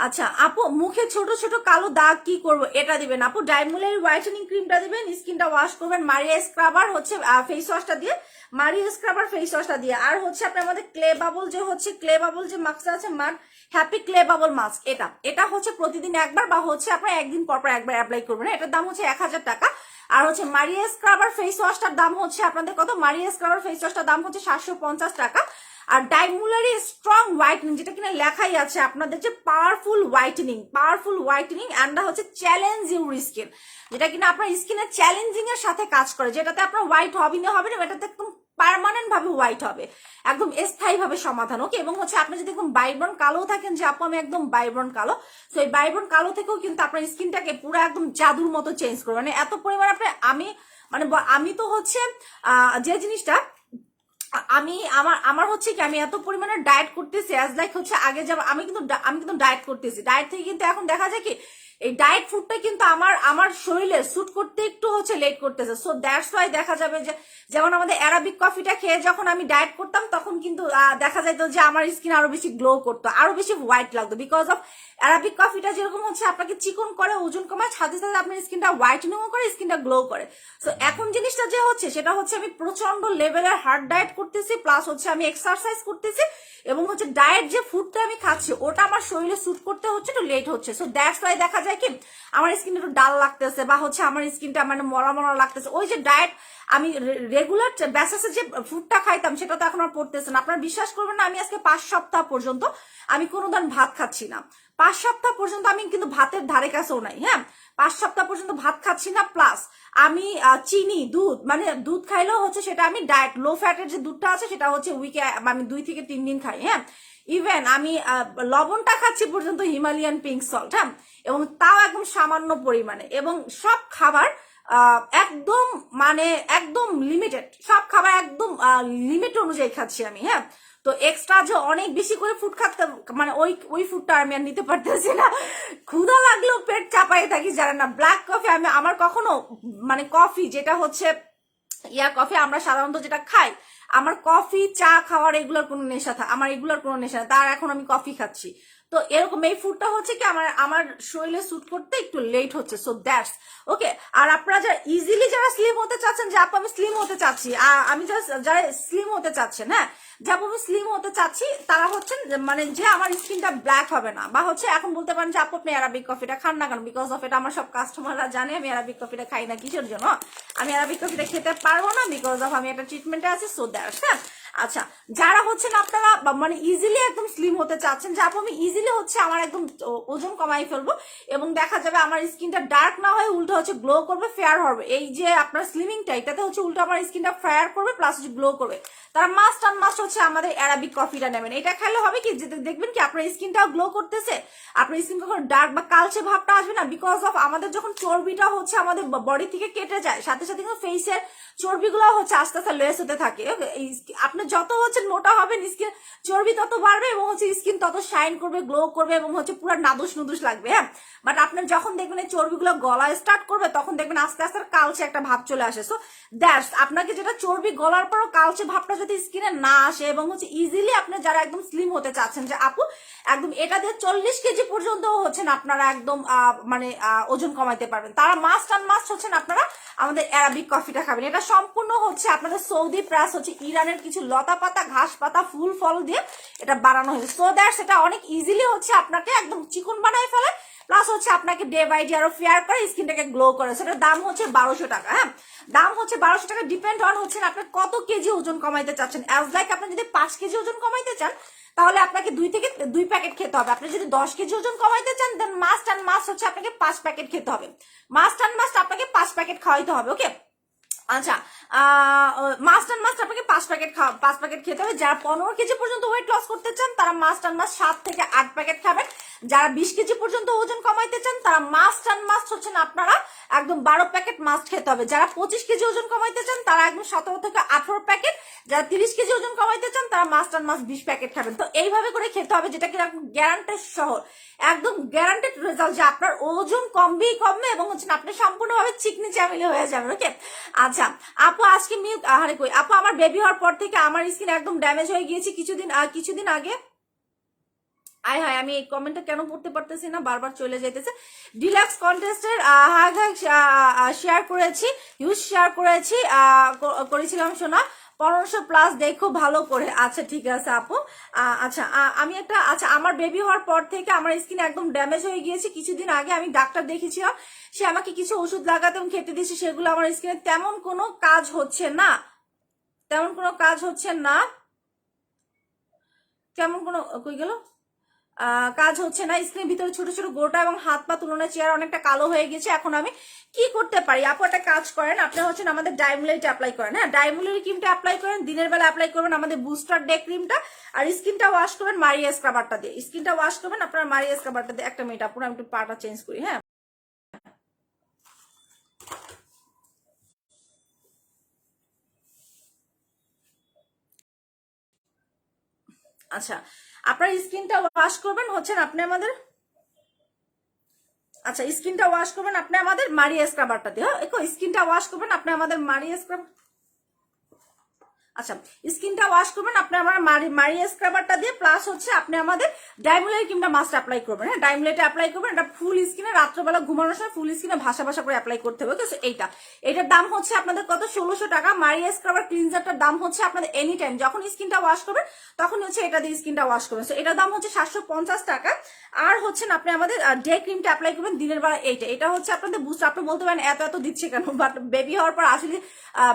আচ্ছা আপু, মুখে ছোট ছোট কালো দাগ কি করবো? এটা দিবেন আপু, ডাইমুলারি হোয়াইটেনিং ক্রিমটা দিবেন, স্কিনটা ওয়াশ করবেন মারিয়া স্ক্রাবার হচ্ছে ফেস ওয়াশটা দিয়ে, মারিয়া স্ক্রাবার ফেস ওয়াশটা দিয়ে, আর হচ্ছে আপনি আমাদের ক্লে বাবল যে মাস্কটা আছে, হ্যাপি ক্লে বাবল মাস্ক, এটা হচ্ছে প্রতিদিন একবার, বা হচ্ছে আপনার একদিন পর পর একবার অ্যাপ্লাই করবেন। এটার দাম হচ্ছে 1000 টাকা। আর হচ্ছে মারিয়া স্ক্রাবার ফেস ওয়াশটার দাম হচ্ছে আপনাদের কত? মারিয়া স্ক্রাবার ফেস ওয়াশটার দাম হচ্ছে 750 টাকা। আর ডাইমুলারি স্ট্রং হোয়াইটেনিং, যেটা কিনা লেখাই আছে আপনাদের যে পাওয়ারফুল হোয়াইটেনিং অ্যান্ড হচ্ছে চ্যালেঞ্জ ইউর স্কিন, যেটা কিনা আপনার স্কিনের চ্যালেঞ্জিং এর সাথে কাজ করে, যেটাতে আপনার হোয়াইট হবে না, এটাতে একদম পার্মানেন্ট ভাবে হোয়াইট হবে, একদম স্থায়ী ভাবে সমাধান। ওকে, এবং হচ্ছে আপনি যদি একদম বাইব্রন কালো থাকেন, যে আপু আমি একদম বাইব্রন কালো, তো এই বাইব্রন কালো থেকেও কিন্তু আপনার স্কিনটাকে পুরো একদম জাদুর মতো চেঞ্জ করবে, মানে এত পরিমাণ আপনি আমি তো হচ্ছে যে জিনিসটা আমি আমার হচ্ছে কি, আমি এত পরিমাণে ডায়েট করতেছি, অ্যাজ লাইক হচ্ছে আগে যাব, আমি কিন্তু ডায়েট করতেছি, ডায়েট থেকে কিন্তু এখন দেখা যায় কি এই ডায়েট ফুডটা কিন্তু আমার শরীরে স্যুট করতে একটু হচ্ছে লেট করতেছে। সো দ্যাটস ওয়াই দেখা যাবে যে, যেমন আমাদের অ্যারাবিক কফিটা খেয়ে যখন আমি ডায়েট করতাম, তখন কিন্তু দেখা যাইতো যে আমার স্কিন আরো বেশি গ্লো করতো, আরো বেশি হোয়াইট লাগতো, বিকজ অফ অ্যারাবিক কফিটা যেরকম হচ্ছে আপনাকে চিকন করে, ওজন কমায়, সাথে সাথে আপনার স্কিনটা হোয়াইটেনিংও করে, স্কিনটা গ্লো করে। সো এখন জিনিসটা যে হচ্ছে, সেটা হচ্ছে আমি প্রচন্ড লেভেলের হার্ড ডায়েট করতেছি, প্লাস হচ্ছে আমি এক্সারসাইজ করতেছি, এবং হচ্ছে ডায়েট যে ফুডটা আমি খাচ্ছি, ওটা আমার শরীরে স্যুট করতে হচ্ছে, একটু লেট হচ্ছে। সো দ্যাটস ওয়াই দেখা যায় কি আমার স্কিন একটু ডাল লাগতেছে, বা হচ্ছে আমার স্কিনটা মানে মরা মরা লাগতেছে। ওই যে ডায়েট আমি রেগুলার বেসিসে যে ফুডটা খাইতাম, সেটা তো এখন আর পড়তেছে না। আপনারা বিশ্বাস করবেন না, আমি আজকে 5 সপ্তাহ পর্যন্ত আমি কোনো দিন ভাত খাচ্ছি না। 5 সপ্তাহ পর্যন্ত আমি কিন্তু ভাতের ধারে কাছেও নাই। হ্যাঁ, 5 সপ্তাহ পর্যন্ত ভাত খাচ্ছি না, প্লাস আমি চিনি, দুধ, মানে দুধ খাইলেও হচ্ছে সেটা আমি ডায়েট লো ফ্যাটের যে দুধটা আছে, সেটা হচ্ছে উইকে আমি 2 থেকে 3 দিন খাই। হ্যাঁ, ইভেন আমি লবণটা খাচ্ছি পর্যন্ত হিমালয়ান পিঙ্ক সল্ট। হ্যাঁ, এবং তাও একদম সামান্য পরিমাণে, এবং সব খাবার একদম মানে একদম লিমিটেড, সব খাবার একদম লিমিট অনুযায়ী খাচ্ছি আমি। হ্যাঁ, তো এক্সট্রা যে অনেক বেশি করে ফুড খাতে, মানে ওই ফুডটা আমি আর নিতে পারতেছি না। ক্ষুধা লাগলেও পেট চাপাই থাকি, জানেন না। ব্ল্যাক কফি আমার কখনো, মানে কফি যেটা হচ্ছে কফি আমরা সাধারণত যেটা খাই, আমার কফি চা খাওয়ার এগুলোর কোনো নেশা আমার এগুলোর কোনো নেশা তার এখন আমি কফি খাচ্ছি। তো এরকম এই ফুডটা হচ্ছে কি আমার আমার শরীরে স্যুট করতে একটু লেট হচ্ছে, সো দ্যাটস ওকে। আর আপনারা যারা ইজিলি যারা স্লিম হতে চাচ্ছেন, যে আপু আমি স্লিম হতে চাচ্ছি, আমি যারা স্লিম হতে চাচ্ছেন, হ্যাঁ যে আপু আমি স্লিম হতে চাচ্ছি, তারা হচ্ছেন মানে যে আমার স্কিনটা ব্ল্যাক হবে না, বা হচ্ছে এখন বলতে পারেন যে আপু আপনি অ্যারাবিক কফিটা খান না কেন, বিকজ অফ এটা আমার সব কাস্টমাররা জানে আমি অ্যারাবিক কফিটা খাই না। কিসের জন্য আমি অ্যারাবিক কফিটা খেতে পারবো না? বিকজ অফ আমি একটা ট্রিটমেন্টে আছি, সো দ্যাটস। হ্যাঁ আচ্ছা, যারা হচ্ছেন আপনারা মানে ইজিলি একদম স্লিম হতে চাচ্ছেন, যে আপু আমি ইজিলি হচ্ছে আমার একদম ওজন কমাই ফেলবো এবং দেখা যাবে আমার স্কিনটা ডার্ক না হয় উল্টো হচ্ছে গ্লো করবে, ফেয়ার হবে, এই যে আপনার স্লিমিংটা এটাতে হচ্ছে উল্টো আমার স্কিনটা ফেয়ার করবে প্লাস হচ্ছে গ্লো করবে, তারা মাস্ট অ্যান্ড মাস্ট হচ্ছে আমাদের অ্যারাবিক কফিটা নেবেন। এটা খেলে হবে কি, যে দেখবেন কি আপনার স্কিনটাও গ্লো করতেছে, আপনার স্কিন কখনো ডার্ক বা কালচে ভাবটা আসবে না, বিকজ অফ আমাদের যখন চর্বিটা হচ্ছে আমাদের বডি থেকে কেটে যায়, সাথে সাথে কিন্তু ফেসের চর্বিগুলো হচ্ছে আস্তে আস্তে লেস হতে থাকে। আপনি যত হচ্ছে মোটা হবেন স্কিন চর্বি তত বাড়বে এবং হচ্ছে স্কিন তত শাইন করবে, গ্লো করবে এবং হচ্ছে পুরো নাদুস নুদুস লাগবে। হ্যাঁ বাট আপনার যখন দেখবেন এই চর্বিগুলো গলায় স্টার্ট করবে, তখন দেখবেন আস্তে আস্তে কালচে একটা ভাব চলে আসে। সো দ্যাটস আপনাকে যেটা চর্বি গলার পরও কালচে ভাবটা যদি স্কিনে না আসে এবং হচ্ছে ইজিলি আপনি যারা একদম স্লিম হতে চাচ্ছেন, যে আপু একদম এটা দিয়ে 40 কেজি পর্যন্ত হচ্ছেন আপনারা একদম মানে ওজন কমাইতে পারবেন, তারা মাস্ট অ্যান্ড মাস্ট হচ্ছেন আপনারা আমাদের অ্যারাবিক কফিটা খাবেন। এটা সম্পূর্ণ হচ্ছে আপনাদের সৌদি প্লাস হচ্ছে ইরানের কিছু লতা পাতা, ঘাস পাতা, ফুল ফল দিয়ে এটা বানানো হয়েছে, সো দ্যাটস এটা অনেক ইজিলি হচ্ছে আপনাকে একদম চিকন বানায় ফেলে, প্লাস হচ্ছে আপনাকে ডে বাই ডে আরো ফেয়ার করে, স্কিনটাকে গ্লো করে। সেটার দাম হচ্ছে 1200 টাকা। হ্যাঁ দাম হচ্ছে 1200 টাকা, ডিপেন্ড অন হচ্ছে আপনি কত কেজি ওজন কমাইতে চাচ্ছেন। অ্যাজ লাইক আপনি যদি 5 কেজি ওজন কমাইতে চান, তাহলে আপনাকে 2 প্যাকেট খেতে হবে। আপনি যদি 10 কেজি ওজন কমাইতে চান, দেন মাস্ট অ্যান্ড মাস্ট হচ্ছে আপনাকে 5 প্যাকেট খেতে হবে, মাস্ট অ্যান্ড মাস্ট আপনাকে 5 প্যাকেট খাওয়াইতে হবে। ওকে আচ্ছা, মাস্ট অ্যান্ড মাস্ট আপনাকে 5 প্যাকেট খেতে হবে। যারা 15 কেজি পর্যন্ত ওয়েট লস করতে চান, তারা মাস্ট অ্যান্ড মাস্ট 7 থেকে 8 প্যাকেট খাবেন। যারা 20 কেজি পর্যন্ত ওজন কমাইতে চান, তারা মাস্ট অ্যান্ড মাস্ট হচ্ছেন আপনারা একদম 12 প্যাকেট মাস্ট খেতে হবে। যারা 25 কেজি ওজন কমাইতে চান, তারা একদম 17 থেকে 18 প্যাকেট। যারা 30 কেজি ওজন কমাইতে চান, তারা মাস্ট অ্যান্ড মাস্ট 20 প্যাকেট খাবেন। তো এইভাবে করে খেতে হবে, যেটা কিনা গ্যারান্টেড সহ একদম গ্যারান্টেড রেজাল্ট, যে আপনার ওজন কমবেই কমবে এবং হচ্ছে আপনি সম্পূর্ণভাবে চিকনি চামিলি হয়ে যাবেন। ওকে আচ্ছা আপু আজকে মিল্ক আহারে কই আপু, আমার বেবি হওয়ার পর থেকে আমার স্কিন একদম ড্যামেজ হয়ে গিয়েছে কিছুদিন আগে। আয় হায়, আমি এই কমেন্টটা কেন পড়তে পারতেছি না, বারবার চলে যাইতেছে। ডিলাক্স কন্টেস্টের শেয়ার করেছি, হিউজ শেয়ার করেছি, করেছিলাম শোনা 1500 প্লাস, দেখো ভালো করে। আচ্ছা ঠিক আছে আপু। আচ্ছা আমি একটা আচ্ছা আমার বেবি হওয়ার পর থেকে আমার স্কিন একদম ড্যামেজ হয়ে গিয়েছে। কিছুদিন আগে আমি ডাক্তার দেখিয়েছিলাম, সে আমাকে কিছু ওষুধ লাগাতে এবং খেতে দিয়েছে, সেগুলো আমার স্কিনে তেমন কোনো কাজ হচ্ছে না, তেমন কোনো কাজ হচ্ছে না, কেমন কোনো কই গেল কাজ হচ্ছে না। স্কিনের ভিতরে ছোট ছোট গোটা এবং হাত পা তুলনায় চেয়ার অনেকটা কালো হয়ে গেছে। এখন আমি কি করতে পারি? আপু একটা কাজ করেন, আপনি হচ্ছেন আমাদের ডাইমুলেট অ্যাপ্লাই করেন। হ্যাঁ ডাইমুলের ক্রিমটা অ্যাপ্লাই করেন, দিনের বেলা অ্যাপ্লাই করবেন আমাদের বুস্টার ডে ক্রিমটা, আর স্কিনটা ওয়াশ করবেন মারিয়া স্ক্রাবারটা দিয়ে। স্কিনটা ওয়াশ করবেন আপনার মারিয়া স্ক্রাবারটা দিয়ে। একটা মিনিট আপুরা, আমি একটু পাটা চেঞ্জ করি। হ্যাঁ আচ্ছা, আপনার স্কিনটা ওয়াশ করবেন হচ্ছেন আপনি আমাদের আচ্ছা স্কিনটা ওয়াশ করবেন আপনি আমাদের মারিয়া স্ক্রাবারটা দিয়ে। হ্যাঁ স্কিনটা ওয়াশ করবেন আপনি আমাদের মারিয়া স্ক্রাব আচ্ছা স্কিনটা ওয়াশ করবেন আপনি আমার মারিয়া স্ক্রাবারটা দিয়ে, প্লাস হচ্ছে আপনি আমাদের ডাইমুলেট ক্রিমটা মাস্ট অ্যাপ্লাই করবেন। হ্যাঁ ডাইমুলেটে অ্যাপ্লাই করবেন, এটা ফুল স্কিনে রাত্রবেলা ঘুমানোর সময় ফুল স্কিনে ভাসা ভাসা করে অ্যাপ্লাই করতে হবে। ওকে এটার দাম হচ্ছে আপনাদের কত 1600 টাকা। মারিয়া স্ক্রাবার ক্লিনজারটার দাম হচ্ছে আপনাদের এনি টাইম যখন স্কিনটা ওয়াশ করবেন তখন হচ্ছে এটা দিয়ে স্কিনটা ওয়াশ করবেন। সো এটার দাম হচ্ছে 750 টাকা। আর হচ্ছেন আপনি আমাদের ডে ক্রিমটা অ্যাপ্লাই করবেন দিনের বেলা। এটা হচ্ছে আপনাদের বুস্ট। আপনি বলতে পারেন এত দিচ্ছে কেন, বাট বেবি হওয়ার পর আসলে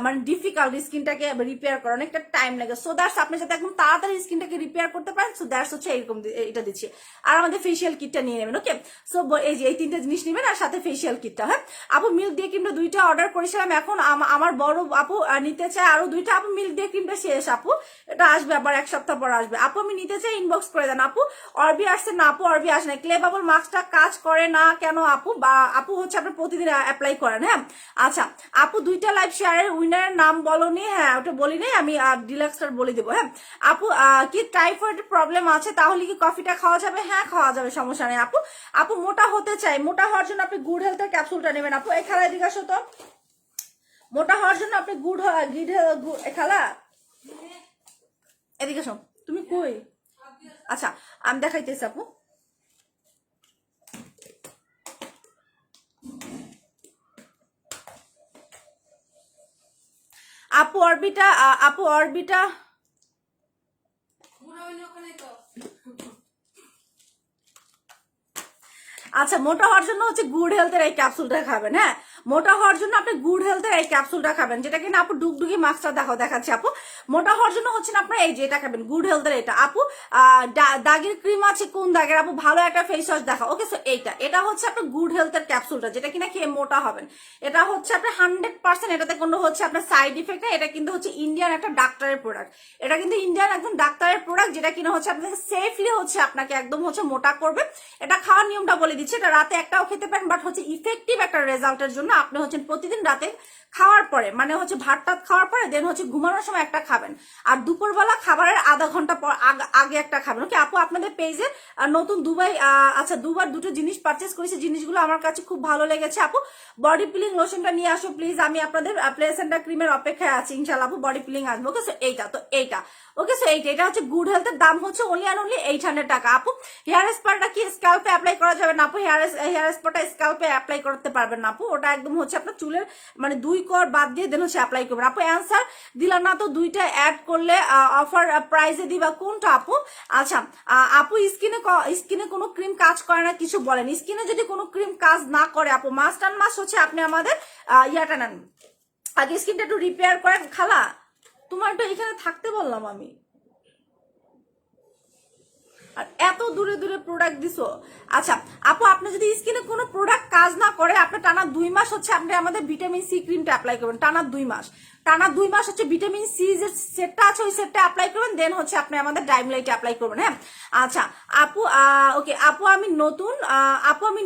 মানে ডিফিকাল্ট স্কিনটাকে রিপেয়ার করা, অনেকটা টাইম লাগে। সো দ্যাটস আপনি যাতে একদম তাড়াতাড়ি স্কিনটাকে রিপেয়ার করতে পারেন, সো দ্যাটস হচ্ছে এরকম এটা দিচ্ছি। আর আমাদের ফেসিয়াল কিটটা নিয়ে নেবেন। ওকে সো এই যে এই 3টে জিনিস নেবেন, আর সাথে ফেসিয়াল কিটটা। হ্যাঁ আপু মিল্ক ডে ক্রিমটা 2টা অর্ডার করেছিলাম, এখন আমার বড় আপু নিতে চাই আরো 2টা। আপু মিল্ক ডে ক্রিমটা শেষ আপু, এটা আসবে আবার 1 সপ্তাহ পর আসবে। আপু আমি নিতে চাই, ইনবক্স করে দেন। আপু অরবি আসছে না? আপু অরবি আসে না। ক্লে বাবল মাস্কটা কাজ করে না কেন আপু? আপু হচ্ছে আপনি প্রতিদিন অ্যাপ্লাই করেন। হ্যাঁ আচ্ছা আপু 2টা লাইভ শেয়ারের উইনারের নাম বলনি। হ্যাঁ ওটা বলি নাই, আমি ডিলাক্সটার বলে দেবো। হ্যাঁ আপু কি টাইফয়েড প্রবলেম আছে, তাহলে কি কফিটা খাওয়া যাবে? হ্যাঁ খাওয়া যাবে, সমস্যা নেই। আপু মোটা হতে চাই, মোটা হওয়ার জন্য আপনি গুড হেলথের ক্যাপসুলটা নেবেন। আপু এই খেলায় দিকে আসো তো, মোটা হওয়ার জন্য আপনি খালা এদিকে শোন, তুমি কই? আচ্ছা আমি দেখাইতেছি আপু। আপু অরবিটা আচ্ছা, মোটা হওয়ার জন্য হচ্ছে গুড হেলথের এই ক্যাপসুলটা খাবেন। হ্যাঁ, মোটা হওয়ার জন্য আপনি গুড হেলথের এই ক্যাপসুলটা খাবেন, যেটা কিনা আপু ডুগডুগি মাস্কটা দেখাচ্ছি আপু। মোটা হওয়ার জন্য হচ্ছে না আপনার এই যে এটা খাবেন, গুড হেলথের এটা আপু। দাগের ক্রিম আছে কোন দাগের আপু? ভালো একটা ফেস ওয়াশ দেখা। ওকে, সো এটা হচ্ছে আপনার গুড হেলথের ক্যাপসুলটা, যেটা কিনা খেয়ে মোটা হবেন। এটা হচ্ছে আপনার 100%, এটাতে কোনো হচ্ছে আপনার সাইড ইফেক্ট নেই। এটা কিন্তু হচ্ছে ইন্ডিয়ান একটা ডাক্তারের প্রোডাক্ট। এটা কিন্তু ইন্ডিয়ান একদম ডাক্তারের প্রোডাক্ট, যেটা কিনা হচ্ছে আপনাকে সেফলি হচ্ছে আপনাকে একদম হচ্ছে মোটা করবে। এটা খাওয়ার নিয়মটা বলে দিচ্ছি। এটা রাতে একটাও খেতে পারেন, বাট হচ্ছে ইফেক্টিভ একটা রেজাল্টের জন্য আপনি হচ্ছেন প্রতিদিন রাতে খাওয়ার পরে, মানে হচ্ছে ভাত টাত খাওয়ার পরে দেন হচ্ছে ঘুমানোর সময় একটা খাবেন, আর দুপুরবেলা খাবারের আধা ঘন্টা পর আগে একটা খাবেন। ওকে আপু, আপনাদের পেজে নতুন দুবার দুটো জিনিস পারচেস করেছি, জিনিসগুলো আমার কাছে খুব ভালো লেগেছে আপু। বডি পিলিং লোশনটা নিয়ে আসো প্লিজ, আমি আপনাদের প্লেসেন্টা ক্রিমের অপেক্ষায় আছি ইনশাল্লাহ আপু। বডি পিলিং আসবো। ওকে, সো এইটা ওকে, সো এটা হচ্ছে গুড হেলথের দাম হচ্ছে অনলি 800 টাকা আপু। হেয়ার স্পাটা কি স্ক্যাল্পে অ্যাপ্লাই করা যাবে না আপু? হেয়ার স্পাটা স্ক্যাল্পে অ্যাপ্লাই করতে পারবেন না আপু। ওটা একদম হচ্ছে আপনার চুলের মানে 2 কর বাদ দিয়ে দেন হচ্ছে অ্যাপ্লাই করবেন আপু। অ্যান্সার দিলাম না তো, দুইটা অ্যাড করলে অফার প্রাইসে দিবা কোনটা আপু? আচ্ছা আপু, স্কিনে কোনো ক্রিম কাজ করে না কিছু বলেন। স্কিনে যদি কোনো ক্রিম কাজ না করে আপু, মাস্ট অ্যান্ড মাস্ট হচ্ছে আপনি আমাদের ইয়াটা নেন, আগে স্কিনটা একটু রিপেয়ার করেন। খালা তোমার তো এখানে থাকতে বললাম আমি, আর এত দূরে দূরে প্রোডাক্ট দিছো। আচ্ছা আপু, আপনি যদি স্কিনে কোনো প্রোডাক্ট কাজ না করে, আপনি টানা 2 মাস হচ্ছে আপনি আমাদের ভিটামিন সি ক্রিমটা অ্যাপ্লাই করবেন। টানা 2 মাস হচ্ছে ভিটামিন সি যে সেটটা আছে ওই সেটটা অ্যাপ্লাই করবেন, দেন হচ্ছে আপনি আমাদের ডাইমলাইট অ্যাপ্লাই করবেন। হ্যাঁ আচ্ছা আপু, ওকে আপু, আমি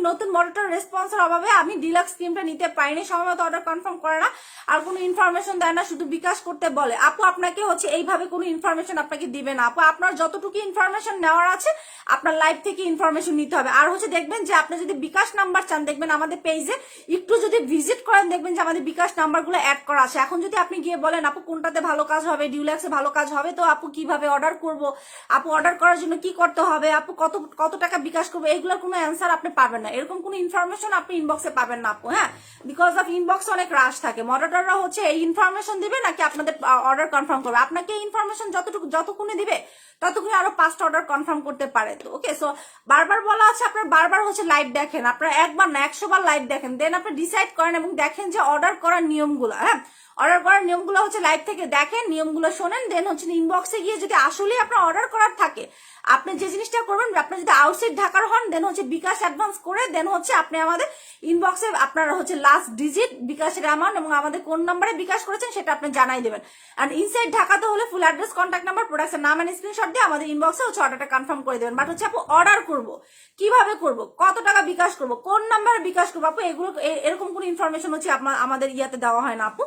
নতুন মডেলটার রেসপন্সের অভাবে আমি ডিলাক্স ক্রিমটা নিতে পারিনি। সময়মতো অর্ডার কনফার্ম করে না, আর কোনো ইনফরমেশন দেয় না, শুধু বিকাশ করতে বলে। আপু আপনাকে হচ্ছে এইভাবে কোনো ইনফরমেশন আপনাকে দিবে না আপু। আপনার যতটুকু ইনফরমেশন নেওয়ার আছে আপনার লাইফ থেকে ইনফরমেশন নিতে হবে। আর হচ্ছে দেখবেন যে আপনি যদি বিকাশ নাম্বার চান, দেখবেন আমাদের পেজে একটু যদি ভিজিট করেন, দেখবেন যে আমাদের বিকাশ নাম্বারগুলো অ্যাড করা আছে। এখন যদি আপনি গিয়ে বলেন আপু কোনটাতে ভালো কাজ হবে, ডিউলাক্সে ভালো কাজ হবে, তো আপু কিভাবে অর্ডার করব, আপু অর্ডার করার জন্য কি করতে হবে, আপু কত টাকা বিকাশ করবো, এইগুলোর কোনো অ্যান্সার আপনি পাবেন না। এরকম কোনো ইনফরমেশন আপনি ইনবক্সে পাবেন না আপু। হ্যাঁ, বিকজ অফ ইনবক্সে অনেক রাশ থাকে। মডারেটররা হচ্ছে এই ইনফরমেশন দিবে নাকি আপনাদের অর্ডার কনফার্ম করবে। আপনাকে ইনফরমেশন যতক্ষণে দিবে ততক্ষণে আরো 5টা অর্ডার কনফার্ম করতে পারে। তো ওকে, সো বারবার বলা আছে আপনার বারবার হচ্ছে লাইভ দেখেন, আপনার একবার না 100 বার লাইভ দেখেন, দেন আপনি ডিসাইড করেন এবং দেখেন যে অর্ডার করার নিয়মগুলো। হ্যাঁ, অর্ডার করার নিয়মগুলো হচ্ছে লাইভ থেকে দেখেন, নিয়মগুলো শোনেন, দেন হচ্ছে ইনবক্সে গিয়ে যদি আসলে আপনার অর্ডার করার থাকে, আপনি যে জিনিসটা করবেন, আপনি যদি আউটসাইড ঢাকার হন, দেন হচ্ছে বিকাশ অ্যাডভান্স করে দেন হচ্ছে আপনি আমাদের ইনবক্সে আপনার হচ্ছে লাস্ট ডিজিট বিকাশের অ্যামাউন্ট এবং আমাদের কোন নাম্বারে বিকাশ করেছেন সেটা আপনি জানাই দেবেন। আর ইনসাইড ঢাকাতে হলে ফুল অ্যাড্রেস, কন্ট্যাক্ট নাম্বার, প্রোডাক্টের নাম এন্ড স্ক্রিনশট দিয়ে আমাদের ইনবক্সে হচ্ছে অর্ডারটা কনফার্ম করে দেবেন। বাট হচ্ছে আপু অর্ডার করবো কিভাবে করব, কত টাকা বিকাশ করব, কোন নাম্বারে বিকাশ করবো আপু, এগুলো এরকম কোনো ইনফরমেশন হচ্ছে আমাদের ইয়াতে দেওয়া হয় না আপু।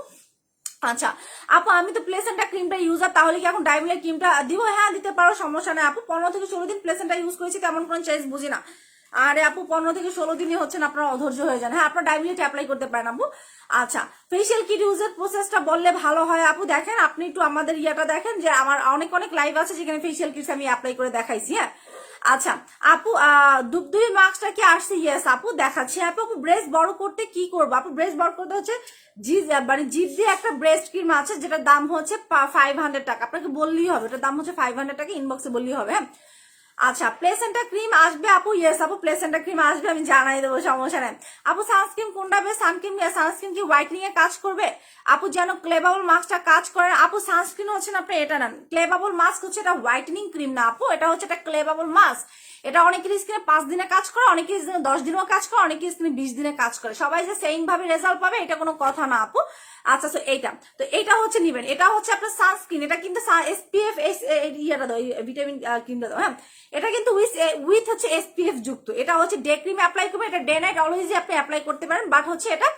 আচ্ছা আপু, আমি তো প্লেসেন্টা ক্রিমটা ইউজার, তাহলে কি এখন ডাইমলাইট ক্রিমটা দিব? হ্যাঁ দিতে পারো, সমস্যা নেই আপু। 15 থেকে 16 দিন প্লেসেন্টা ইউজ করেছি, তেমন কোনো চেঞ্জ বুঝি না। আরে আপু 15 থেকে 16 দিনই হচ্ছে আপনারা অধৈর্য হয়ে যান। হ্যাঁ, আপনার ডাইমলাইট অ্যাপ্লাই করতে পারেন আপু। আচ্ছা, ফেশিয়াল কিট ইউজের প্রসেসটা বললে ভালো হয় আপু। দেখেন আপনি একটু আমাদের ইয়াটা দেখেন, যে আমার অনেক লাইভ আছে যেখানে ফেশিয়াল কিটস আমি অ্যাপ্লাই করে দেখাইছি। হ্যাঁ আচ্ছা আপু, দুবদুবি মাস্কটা কি আসছে? ইয়েস আপু দেখাচ্ছি। আপু ব্রেস্ট বড় করতে কি করবো আপু? ব্রেস্ট বড় করতে হচ্ছে জিপ দিয়ে একটা ব্রেস্ট ক্রিম আছে, যেটার দাম হচ্ছে 500 টাকা। আপনাকে বললেই হবে, এটার দাম হচ্ছে 500 টাকা, ইনবক্সে বললেই হবে। হ্যাঁ আচ্ছা, প্লেসেন্টা ক্রিম আসবে আপু? ইয়েস আপু, প্লেসেন্টা ক্রিম আসবে, আমি জানাই দেবো, সমস্যা নেই আপু। সানস্ক্রিন কোনটা বেশ? সানস্ক্রিন কি হোয়াইটনিং এ কাজ করবে আপু? যেন ক্লেবাবল মাস্কটা কাজ করে আপু। সানস্ক্রিন হচ্ছে না আপনি এটা নেন, ক্লেবাবল মাস্ক হচ্ছে এটা হোয়াইটনিং ক্রিম না আপু, এটা হচ্ছে একটা ক্লেবাবল মাস্ক। এটা অনেকের স্কিনে 5 দিনে কাজ করে, অনেকের স্কিনে 10 দিনেও কাজ করে, অনেকের স্কিনে 20 দিনে কাজ করে। সবাই যে সেম ভাবে রেজাল্ট পাবে এটা কোনো কথা না আপু। আচ্ছা এইটা হচ্ছে নিবেন, এটা হচ্ছে আপনার সানস্ক্রিন, এটা কিন্তু SPF ইয়েটা দাও, ভিটামিন ক্রিমটা দাও। হ্যাঁ, এটা কিন্তু উইথ হচ্ছে SPF যুক্ত। এটা হচ্ছে ডে ক্রিম অ্যাপ্লাই করবেন, এটা ডে নাইট অলওয়েজ আপনি অ্যাপ্লাই করতে পারেন। বাট হচ্ছে এটা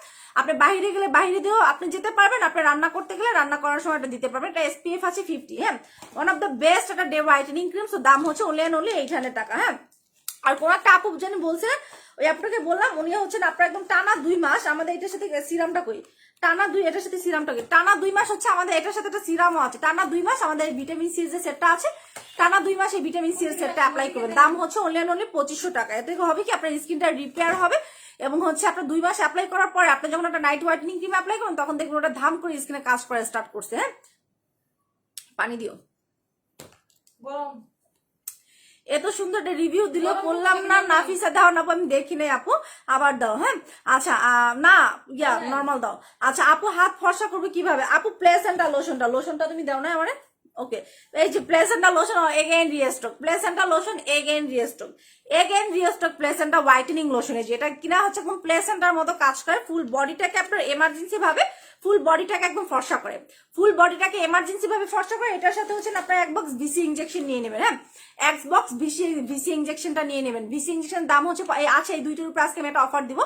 আপনি বাইরে গেলে বাইরে দিয়েও আপনি যেতে পারবেন, আপনি রান্না করতে গেলে রান্না করার সময় এটা দিতে পারবেন। এটা SPF আছে 50। হ্যাঁ, ওয়ান অফ দ্য বেস্ট একটা ডে হোয়াইটেনিং ক্রিম। সো দাম হচ্ছে অনলি 800 টাকা। হ্যাঁ, আর কোন একটা আপু জানি বলছিলেন, ওই আপনাকে বললাম উনি হচ্ছেন আপনার একদম টানা 2 মাস আমাদের এটার সাথে সিরামটা কই টানা দুই, এটার সাথে সিরামটা টানা 2 মাস হচ্ছে আমাদের, এটার সাথে একটা সিরামও আছে, টানা 2 মাস আমাদের এই ভিটামিন সি এর সেটটা আছে, টানা 2 মাস এই ভিটামিন সি এর সেটটা অ্যাপ্লাই করবেন। দাম হচ্ছে অনলি 2500 টাকা। এতে হবে কি আপনার স্কিনটা রিপেয়ার হবে এবং হচ্ছে আপনার 2 মাস অ্যাপ্লাই করার পরে আপনি যখন একটা নাইট হোয়াইটনিং ক্রিম অ্যাপ্লাই করবেন তখন দেখবেন ওটা ধাম করে স্কিনে কাজ করা স্টার্ট করছে। হ্যাঁ, পানি দিও। এত সুন্দর একটা রিভিউ দিল, বললাম না নাফিসা দাও না, আমি দেখি নাই আপু, আবার দাও। হ্যাঁ, আচ্ছা না ইয়া নর্মাল দাও। আচ্ছা আপু হাত ফর্সা করবে কিভাবে? আপু প্লেসেন্টা লোশনটা তুমি দাও না আমারে। ওকে, এই যে placenta lotion again restock, placenta lotion again restock placenta whitening lotion, যেটা কিনা হচ্ছে একদম প্লেসেন্টার মতো কাজ করে, ফুল বডিটাকে আপনার এমার্জেন্সি ভাবে ফুল বডিটাকে একদম ফর্সা করে, ফুল বডিটাকে এমার্জেন্সি ভাবে ফর্সা করে। এটার সাথে হচ্ছে আপনার 1 বক্স ভিসি ইনজেকশন নিয়ে নেবেন। হ্যাঁ, 1 বক্স ভিসি ইনজেকশনটা নিয়ে নেবেন। ভিসি ইনজেকশনের দাম হচ্ছে আছে এই দুইটার উপরে আজকে আমি একটা অফার দিব,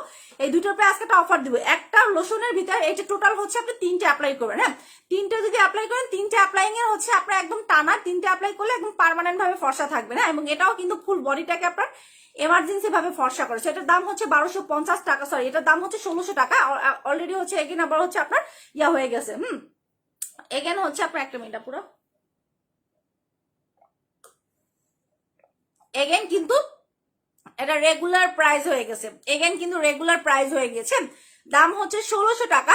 এই দুইটার উপরে আজকে একটা অফার দিব। একটা লোশনের ভিতরে এই যে টোটাল হচ্ছে আপনি 3টে অ্যাপ্লাই করবেন। হ্যাঁ, 3টে যদি অ্যাপ্লাই করেন 3টে অ্যাপ্লাইং এর হচ্ছে আপনার একদম টানা 3টে অ্যাপ্লাই করলে একদম পার্মানেন্ট ভাবে ফর্সা থাকবে না, এবং এটাও কিন্তু ফুল বডিটাকে আপনার এমার্জেন্সি ভাবে ফর্সা করে। এটার দাম হচ্ছে 1250 টাকা, সরি এটার দাম হচ্ছে 1600 টাকা। অলরেডি হচ্ছে এগেন আবার হচ্ছে আপনার ইয়া হয়ে গেছে। এগেন হচ্ছে আপনার একটা মিনিট পুরো এগেন কিন্তু এটা রেগুলার প্রাইস হয়ে গেছে, এগেন কিন্তু রেগুলার প্রাইস হয়ে গেছে। দাম হচ্ছে 1600 টাকা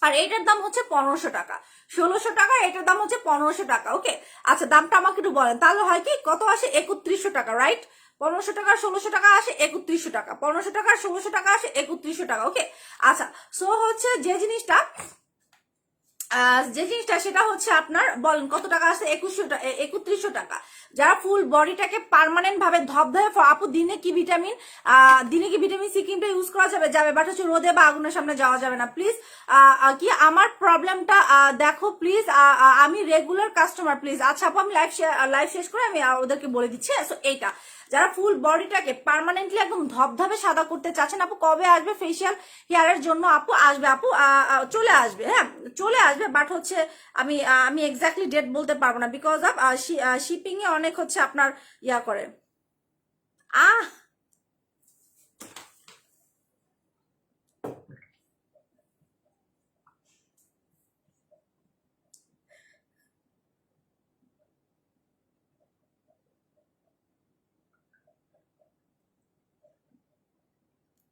আর এইটার দাম হচ্ছে 1500 টাকা। 1600 টাকা, এটার দাম হচ্ছে 1500 টাকা। ওকে, আচ্ছা দামটা আমাকে একটু বলেন, তাহলে হয় কি কত আসে? 3100 টাকা, রাইট? 1500 টাকা 1600 টাকা আসে 3100 টাকা, 1500 টাকা 1600 টাকা আসে 3100 টাকা। ওকে, আচ্ছা সো হচ্ছে যে জিনিসটা সেটা হচ্ছে আপনার বলেন কত টাকা আছে? 3100 টাকা। যারা ফুল বডিটাকে পার্মানেন্ট ভাবে ধবধবে, আপু দিনে কি ভিটামিন সি ক্রিমটা ইউজ করা যাবে, বাট হচ্ছে রোদে বা আগুনের সামনে যাওয়া যাবে না। প্লিজ কি আমার প্রবলেমটা দেখো প্লিজ, আমি রেগুলার কাস্টমার প্লিজ। আচ্ছা আপু আমি লাইভ শেষ করে আমি ওদেরকে বলে দিচ্ছি। এইটা যারা ফুল বডিটাকে পার্মানেন্টলি একদম ধবধবে সাদা করতে চাচ্ছেন, আপু কবে আসবে ফেসিয়াল হেয়ারের জন্য? আপু আসবে, আপু চলে আসবে। হ্যাঁ চলে আসবে, বাট হচ্ছে আমি এক্স্যাক্টলি ডেট বলতে পারবো না, বিকজ অফ শিপিং এ অনেক হচ্ছে আপনার ইয়া করে।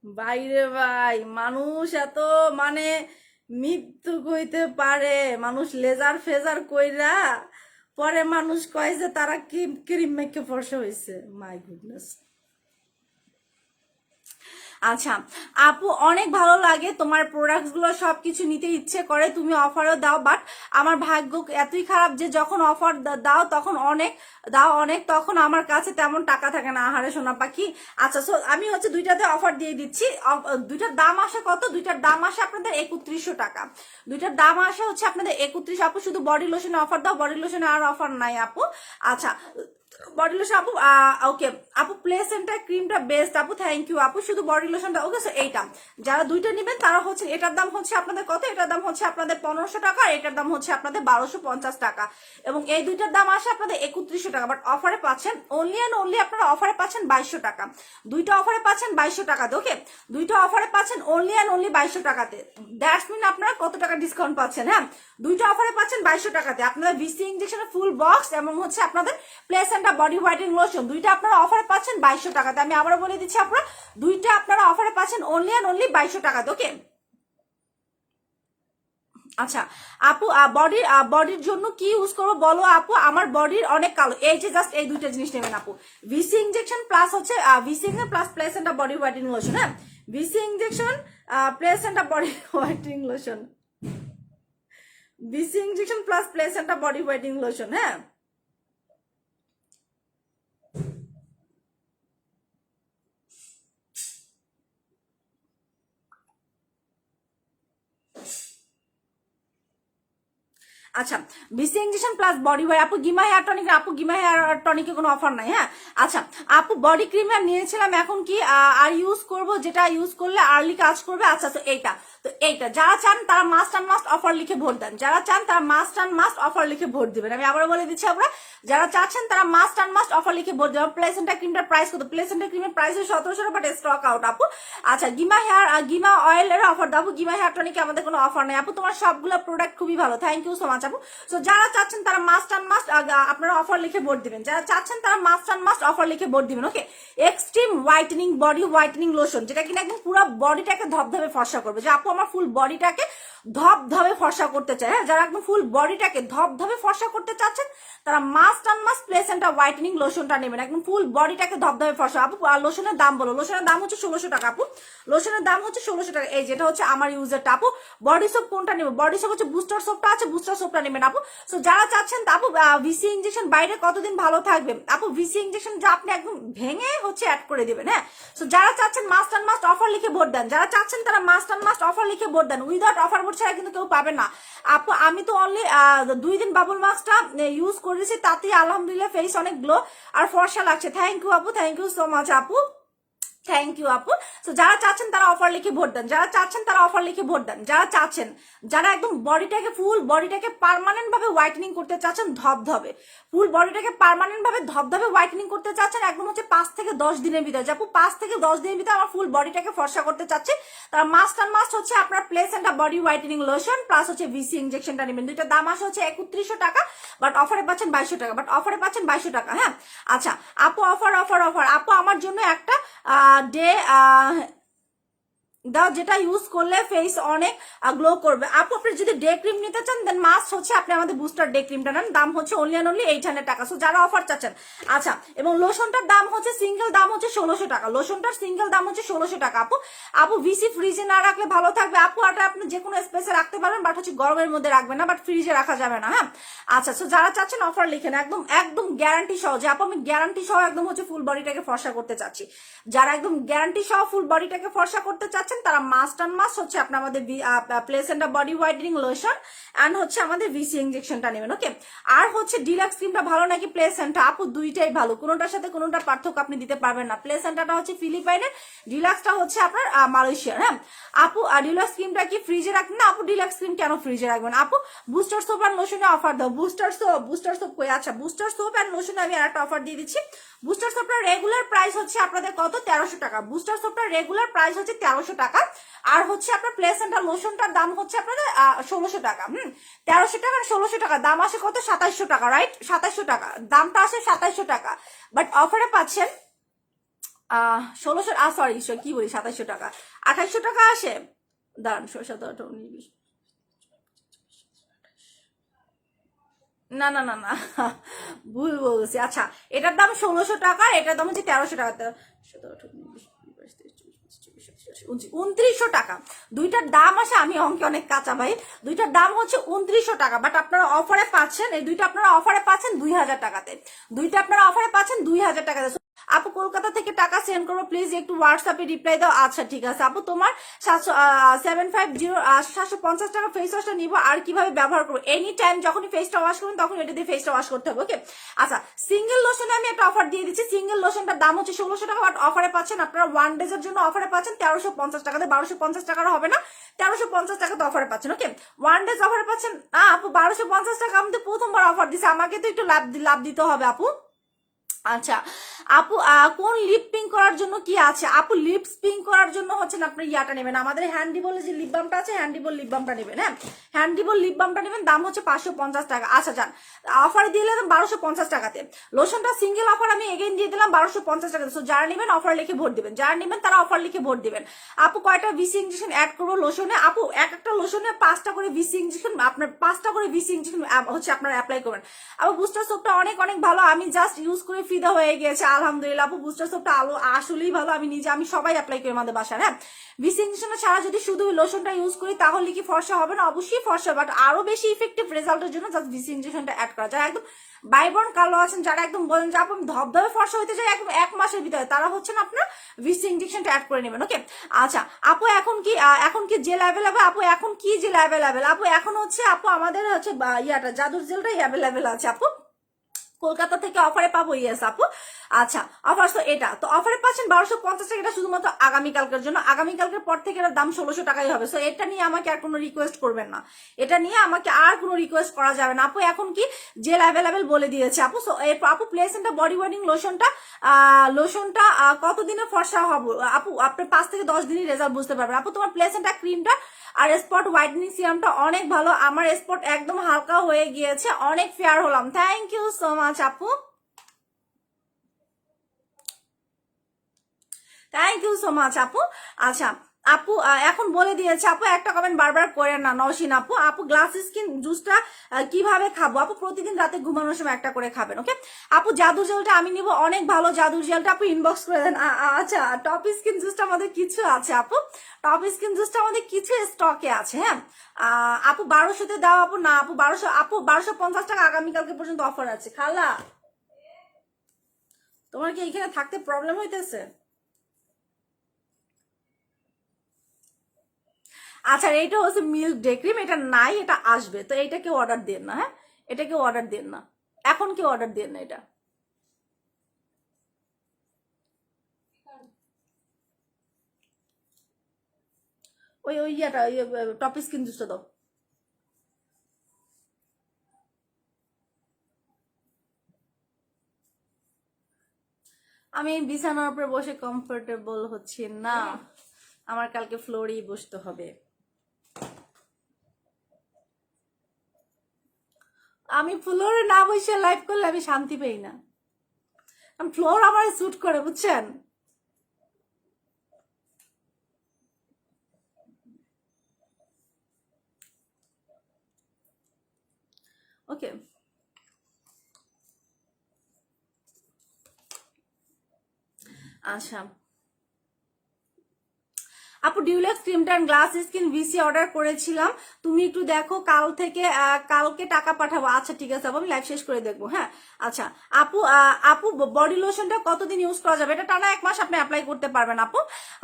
বাইরে ভাই মানুষ এত মানে মৃত্যু কইতে পারে, মানুষ লেজার ফেজার কইরা পরে মানুষ কয় যে তারা ক্রিম মেখে ফর্সা হয়েছে। My goodness. আচ্ছা আপু অনেক ভালো লাগে তোমার প্রোডাক্টস গুলো, সবকিছু নিতে ইচ্ছে করে, তুমি অফারও দাও, বাট আমার ভাগ্য এতই খারাপ যে যখন অফার দাও তখন অনেক তখন আমার কাছে তেমন টাকা থাকে না। আহারে সোনা পাখি। আচ্ছা সো আমি হচ্ছে দুইটাতে অফার দিয়ে দিচ্ছি। দুইটার দাম আসে কত? দুইটার দাম আসে আপনাদের 3100 টাকা। দুইটার দাম আসে হচ্ছে আপনাদের 31। আপু শুধু বডি লোশনে অফার দাও, বডি লোশনে আর অফার নাই আপু। আচ্ছা বডি লোশন আপু ওকে আপু প্লেসেন্টার ক্রিমটা বেস্ট আপু, থ্যাংক ইউ আপু। শুধু বডি লোশনটা ওকে। সো এইটা যারা দুইটা নেবেন তারা হচ্ছে এটার দাম হচ্ছে আপনাদের কত? এটার দাম হচ্ছে আপনাদের 1500 টাকা, আর এটার দাম হচ্ছে আপনাদের 1250 টাকা, এবং এই দুইটার দাম আসে আপনাদের 3100 টাকা। বাট অফারে পাচ্ছেন অনলি অ্যান্ড অনলি আপনারা অফারে পাচ্ছেন 2200 টাকা। দুইটা অফারে পাচ্ছেন 2200 টাকাতে। ওকে, দুইটা অফারে পাচ্ছেন অনলি অ্যান্ড অনলি 2200 টাকাতে। দ্যাটস মিন আপনারা কত টাকা ডিসকাউন্ট পাচ্ছেন? হ্যাঁ, দুইটা অফারে পাচ্ছেন 2200 টাকাতে। আপনাদের ভিসি ইনজেকশনের ফুল বক্স এবং হচ্ছে আপনাদের প্লেসেন্টা বডি হোয়াইটেনিং লোশন দুইটা আপনারা অফারে পাচ্ছেন 2200 টাকাতে। আমি আবারও বলে দিচ্ছি আপনারা দুইটা আপনারা অফারে পাচ্ছেন অনলি অ্যান্ড অনলি 2200 টাকাতে। ওকে, আচ্ছা আপু বডির জন্য কি ইউজ করবো বলো আপু? আমার বডির অনেক কালো, এই যে জাস্ট এই দুইটা জিনিস নেবেন আপু, ভিসি ইনজেকশন প্লাস হচ্ছে VC injection plus placenta body whitening lotion. হ্যাঁ, VC injection placenta body whitening lotion, VC injection plus placenta body whitening lotion. হ্যাঁ আচ্ছা ভিসি ইনজেকশন প্লাস বডি ওয়াই। আপু গিমা হেয়ার টনিক, আপু গিমা হেয়ার টনিকে কোনো অফার নাই। হ্যাঁ আচ্ছা আপু বডি ক্রিম নিয়েছিলাম, এখন কি আর ইউজ করব যেটা ইউজ করলে আর্লি কাজ করবে? আচ্ছা তো এইটা, তো তো এইটা যারা চান তারা মাস্ট অ্যান্ড মাস্ট অফার লিখে ভোট দেন, যারা চান তারা মাস্ট অ্যান্ড মাস্ট অফার লিখে ভোট দিবেন। আমি আবার বলে দিচ্ছি, আমরা যারা চাচ্ছেন তারা মাস্ট অ্যান্ড মাস্ট অফার লিখে ভোট দেবেন। প্লেসেন্টা ক্রিমটার প্রাইস কত? প্লেসেন্টা ক্রিমের প্রাইস 1700, বাট স্টক আউট আপু। আচ্ছা, গিমা অয়েল এর অফার দাও। গিমা হেয়ার টনিকে আমাদের কোনো অফার নেই আপু, তোমার সবগুলো প্রোডাক্ট খুবই ভালো, থ্যাংক ইউ সো মাচ আপু। সো যারা চাচ্ছেন তারা মাস্ট অ্যান্ড মাস্ট আপনারা অফার লিখে ভোট দিবেন, যারা চাচ্ছেন তারা মাস্ট অ্যান্ড মাস্ট অফার লিখে ভোট দিবেন। Okay, extreme whitening body whitening lotion, যেটা কিনা একদম পুরো বডিটাকে ধবধবে ফর্সা করবে। যে আপু আমার ফুল বডিটাকে ধবধবে ফর্সা করতে চায়, হ্যাঁ, যারা একদম ফুল বডিটাকে ধবধবে ফর্সা করতে চাচ্ছেন তারা must and must placenta whitening লোশনটা নেবেন, একদম ফুল বডিটাকে ধবধবে ফর্সা। আপু লোশনের দাম বলো। লোশনের দাম হচ্ছে 1600 টাকা আপু, লোশনের দাম হচ্ছে 1600 টাকা। এই যেটা হচ্ছে আমার ইউজারটা আপু। বডি সোপ কোনটা নেবে? বডি সোপ হচ্ছে বুস্টার সোপটা আছে, বুস্টার সোপটা নেবেন আপু। সো যারা চাচ্ছেন আপু ভিসি ইনজেকশন বাইরে কতদিন ভালো থাকবে আপু, ভিসি ইনজেকশন যা আপনি একদম ভেঙে হচ্ছে অ্যাড করে দিবেন, হ্যাঁ। সো যারা চাচ্ছেন মাস্ট অ্যান্ড মাস্ট অফার লিখে ভোট দেন, যারা চাচ্ছেন তারা মাস্ট অ্যান্ড মাস্ট অফার লিখে ভোট দেন। উইদাউট অফার ভোট ছাড়া কিন্তু কেউ পাবে না আপু। আমি তো অনলি 2 দিন বাবল মাস্কটা ইউজ করেছি, তাতেই আলহামদুলিল্লাহ ফেস অনেক গ্লো আর ফর্সা লাগছে। থ্যাংক ইউ আপু, থ্যাংক ইউ সো মাচ আপু, থ্যাংক ইউ আপু। সো যারা চাচ্ছেন তারা অফার লিখে ভোট দেন, যারা চাচ্ছেন তারা অফার লিখে ভোট দেন, যারা চাচ্ছেন, যারা একদম বডিটাকে ফুল বডিটাকে পার্মানেন্ট ভাবে হোয়াইটেনিং করতে চাচ্ছেন ধবধবে, ফুল বডিটাকে পার্মানেন্ট ভাবে ধবধবে হোয়াইটেনিং করতে চাচ্ছেন একদম হচ্ছে 5 থেকে 10 দিনের ভিতরে। আপু 5 থেকে 10 দিনের ভিতরে আমার ফুল বডিটাকে ফর্সা করতে চাচ্ছে তারা মাস্ট অ্যান্ড মাস্ট হচ্ছে আপনার placenta body whitening lotion plus হচ্ছে ভিসি ইনজেকশনটা নেবেন। দুইটা দাম আসে হচ্ছে 3100 টাকা, বাট অফারে পাচ্ছেন 2200 টাকা, বাট অফারে পাচ্ছেন 2200 টাকা, হ্যাঁ। আচ্ছা আপু অফার অফার অফার আপু আমার জন্য একটা ডে দাও যেটা ইউজ করলে ফেস অনেক গ্লো করবে। আপু আপনি যদি ডে ক্রিম নিতে চান দেন মাস্ট হচ্ছে আপনি আমাদের বুস্টার ডে ক্রিমটা নেন, দাম হচ্ছে অনলি 800 টাকা। সো যারা অফার চাচ্ছেন, আচ্ছা, এবং লোশনটার দাম হচ্ছে সিঙ্গেল দাম হচ্ছে 1600 টাকা, লোশনটার সিঙ্গেল দাম হচ্ছে 1600 টাকা আপু। আপু ভিসি ফ্রিজে না রাখলে ভালো থাকবে আপু, আর আপনি যে কোনো স্পেসে রাখতে পারবেন, বাট হচ্ছে গরমের মধ্যে রাখবেন না, বাট ফ্রিজে রাখা যাবে না, হ্যাঁ। আচ্ছা, সো যারা চাচ্ছেন অফার লিখেন, একদম একদম গ্যারান্টি সহ, যে আপু আমি গ্যারান্টি সহ একদম হচ্ছে ফুল বডিটাকে ফর্সা করতে চাচ্ছি, যারা একদম গ্যারান্টি সহ ফুল বডিটাকে ফর্সা করতে চাচ্ছেন তারা মাস্ট অ্যান্ড মাস্ট হচ্ছে আপনার আমাদের placenta body whitening lotion and হচ্ছে আমাদের ভিসি ইনজেকশনটা নেবেন। ওকে, আর হচ্ছে ডিলাক্স ক্রিমটা ভালো নাকি প্লেসেন্টা? আপু দুইটাই ভালো, কোনোটার সাথে কোনোটার পার্থক্য আপনি দিতে পারবেন না। প্লেসেন্টাটা হচ্ছে ফিলিপাইনের, ডিলাক্সটা হচ্ছে আপনার মালয়েশিয়ার, হ্যাঁ। আপু ডিলাক্স ক্রিমটা কি ফ্রিজে রাখবেন না? আপু ডিলাক্স ক্রিম কেন ফ্রিজে রাখবেন? আপু বুস্টার সোপ আর লোশনে অফার দাও। বুস্টার সোপ কই? আচ্ছা, বুস্টার সোপ আর লোশনে আমি আরেকটা অফার দিয়ে দিচ্ছি। বুস্টার সোপটার রেগুলার প্রাইস হচ্ছে আপনাদের কত? 1300 টাকা। বুস্টার সোপটার রেগুলার প্রাইস হচ্ছে 1300 টাকা, আর হচ্ছে আপনার প্লেসেন্টা লোশনটার দাম হচ্ছে আপনাদের 1600 টাকা। 1300 টাকা আর 1600 টাকা দাম আসে কত? 2700 টাকা, রাইট? 2700 টাকা দামটা আসে 2700 টাকা, বাট অফারে পাচ্ছেন 1600, সরি কি বলি, 2700 টাকা, 2800 টাকা আসে। দাঁড়ান, 17, না না না না, ভুল বলছি। আচ্ছা, এটার দাম 1600 টাকা, এটার দাম হচ্ছে 1300 টাকা, 2900 টাকা। দুইটার দাম আসে, আমি অঙ্কে অনেক কাঁচা ভাই, দুইটার দাম হচ্ছে 2900 টাকা, বাট আপনারা অফারে পাচ্ছেন, এই দুইটা আপনারা অফারে পাচ্ছেন 2000 টাকাতে, দুইটা আপনারা অফারে পাচ্ছেন 2000 টাকাতে। আপু কলকাতা থেকে টাকা সেন্ড করবো, প্লিজ একটু হোয়াটসঅ্যাপে রিপ্লাই দাও। আচ্ছা ঠিক আছে আপু, তোমার 750 টাকা ফেস ওয়াশটা নিবো, আর কিভাবে ব্যবহার করবো? এনি টাইম যখনই ফেসটা ওয়াশ করবেন তখন এটা দিয়ে ফেসটা ওয়াশ করতে হবে। ওকে, আচ্ছা, সিঙ্গেল লোশনে আমি একটা অফার দিয়ে দিচ্ছি। সিঙ্গেল লোশনটার দাম হচ্ছে 1600 টাকা, বাট অফারে পাচ্ছেন আপনারা 1 ডেজের জন্য অফারে পাচ্ছেন 1350 টাকাতে, 1250 টাকার হবে না, 1350 টাকাতে অফারে পাচ্ছেন। ওকে, 1 ডেজ অফারে পাচ্ছেন আপু 1250 টাকা। আমাদের প্রথমবার অফার দিচ্ছে, আমাকে তো একটু লাভ দিতে হবে আপু। আচ্ছা আপু, কোন লিপ পিঙ্ক করার জন্য কি আছে? আপু লিপস পিঙ্ক করার জন্য হচ্ছে না আপনার ইয়াটা নেবেন, আমাদের হ্যান্ডিবলের যে লিপ বামটা আছে, হ্যান্ডিবল লিপ বামটা নেবেন, হ্যাঁ, হ্যান্ডিবল লিপ বামটা নেবেন, দাম হচ্ছে 550 টাকা। আচ্ছা যান, অফার দিয়ে দিলাম 1250 টাকাতে। লোশনটা সিঙ্গেল অফার আমি এগেইন দিয়ে দিলাম 1250 টাকাতে। সো যারা নেবেন অফার লিখে ভোট দিবেন, যারা নেবেন তারা অফার লিখে ভোট দিবেন। আপু কয়টা ভিসি ইনজেকশন অ্যাড করবো লোশনে? আপু একটা লোশনে 5টা করে ভিসি ইনজেকশন, আপনার 5টা করে ভিসি ইনজেকশন হচ্ছে আপনারা অ্যাপ্লাই করবেন। আপু বুস্টার সোপটা অনেক অনেক ভালো, আমি জাস্ট ইউজ করে ফিদা হয়ে গিয়েছে আলহামদুলিল্লাহ। আপু বুস্টার সোপটা আসলেই ভালো, আমি নিজে, আমি সবাই অ্যাপ্লাই করি আমাদের বাসায়, হ্যাঁ। ভিসি ইনজেকশন ছাড়া যদি শুধু লোশনটা ইউজ করি তাহলে কি ফর্সা হবে না? অবশ্যই ফর্সা, বাট আরো বেশি ইফেক্টিভ রেজাল্টের জন্য জাস্ট ভিসি ইনজেকশনটা অ্যাড করা। যারা একদম বাইবর্ন কালো আছেন, যারা একদম বলেন যে আপু ধবধবে ফর্সা হইতে চাই একদম 1 মাসের ভিতরে, তারা হচ্ছে না আপনার ভিসি ইনজেকশনটা অ্যাড করে নেবেন। ওকে, আচ্ছা আপু এখন কি জেল অ্যাভেলেবেল? আপু এখন কি জেল অ্যাভেলেবেল? আপু এখন হচ্ছে আপু আমাদের হচ্ছে ইয়াটা জাদুর জেলটাই অ্যাভেলেবেল আছে আপু, কলকাতা থেকে অফারে পাবো। ইয়েস আপু, আচ্ছা অফার তো এটা তো অফারে পাচ্ছেন 1250 টাকা, এটা শুধুমাত্র আগামীকালকের জন্য। আগামীকালকের পর থেকে এটার দাম 1600 টাকাই হবে। সো এটা নিয়ে আমাকে আর কোনো রিকোয়েস্ট করবেন না, এটা নিয়ে আমাকে আর কোনো রিকোয়েস্ট করা যাবে না আপু। এখন কি জেল অ্যাভেলেবেল বলে দিয়েছে আপু। সো আপু প্লেসেন্টটা বডি ওয়ার্নিং লোশনটা কতদিনে ফর্সা হবে আপু? আপনি 5 থেকে 10 দিনই রেজাল্ট বুঝতে পারবেন আপু। তোমার প্লেসেন্টটা ক্রিমটা আর স্পট হোয়াইটনিং সিরামটা অনেক ভালো। আমার স্পট একদম হালকা হয়ে গিয়েছে, অনেক ফেয়ার হলাম। থ্যাংক ইউ সো মাচ আপু, থ্যাংক ইউ সো মাচ আপু। আচ্ছা আপু এখন বলে দিয়েছে আপু, একটা কমেন্ট বারবার করেন না নওশিন আপু। আপু গ্লাস স্কিন জুসটা কিভাবে খাবো আপু? প্রতিদিন রাতে ঘুমানোর সময় একটা করে খাবেন, ওকে আপু। জাদু জেলটা আমি নিব, অনেক ভালো জাদু জেলটা, আপু ইনবক্স করে দেন। আচ্ছা টপ স্কিন জুসটা আমাদের কিছু আছে আপু, টপ স্কিন জুসটা আমাদের কিছু স্টকে আছে। হ্যাঁ আপু 1200-তে দাও আপু। না আপু 1200, আপু 1250 টাকা আগামীকালকে পর্যন্ত অফার আছে। খালা তোমার কি এখানে থাকতে প্রবলেম হইতেছে? আচ্ছা এইটা হচ্ছে মিল্ক ডে ক্রিম, এটা নাই, এটা আসবে। তো এইটা কেউ অর্ডার দেন না, হ্যাঁ এটা কেউ অর্ডার দেন না, এখন কেউ অর্ডার দেন না এটা। ওই ওই ইয়াটা টপ স্কিন জুসটা দাও। আমি বিছানার উপরে বসে কমফোর্টেবল হচ্ছি না, আমার কালকে ফ্লোরেই বসতে হবে। আমি ফ্লোরে না বসে লাইভ করলে আমি শান্তি পাই না, ফ্লোর আমার স্যুট করে বুঝছেন। ওকে আচ্ছা আপু ডিউলেক্স ক্রিমটা গ্লাস স্কিন ভিসি অর্ডার করেছিলাম, তুমি একটু দেখো কাল থেকে কালকে টাকা পাঠাবো। আচ্ছা ঠিক আছে আপু, আমি লাইভ শেষ করে দেখবো। হ্যাঁ আচ্ছা আপু আপু বডি লোশনটা কতদিন ইউজ করা যাবে? এটা টানা 1 মাস আপনি অ্যাপ্লাই করতে পারবেন আপু।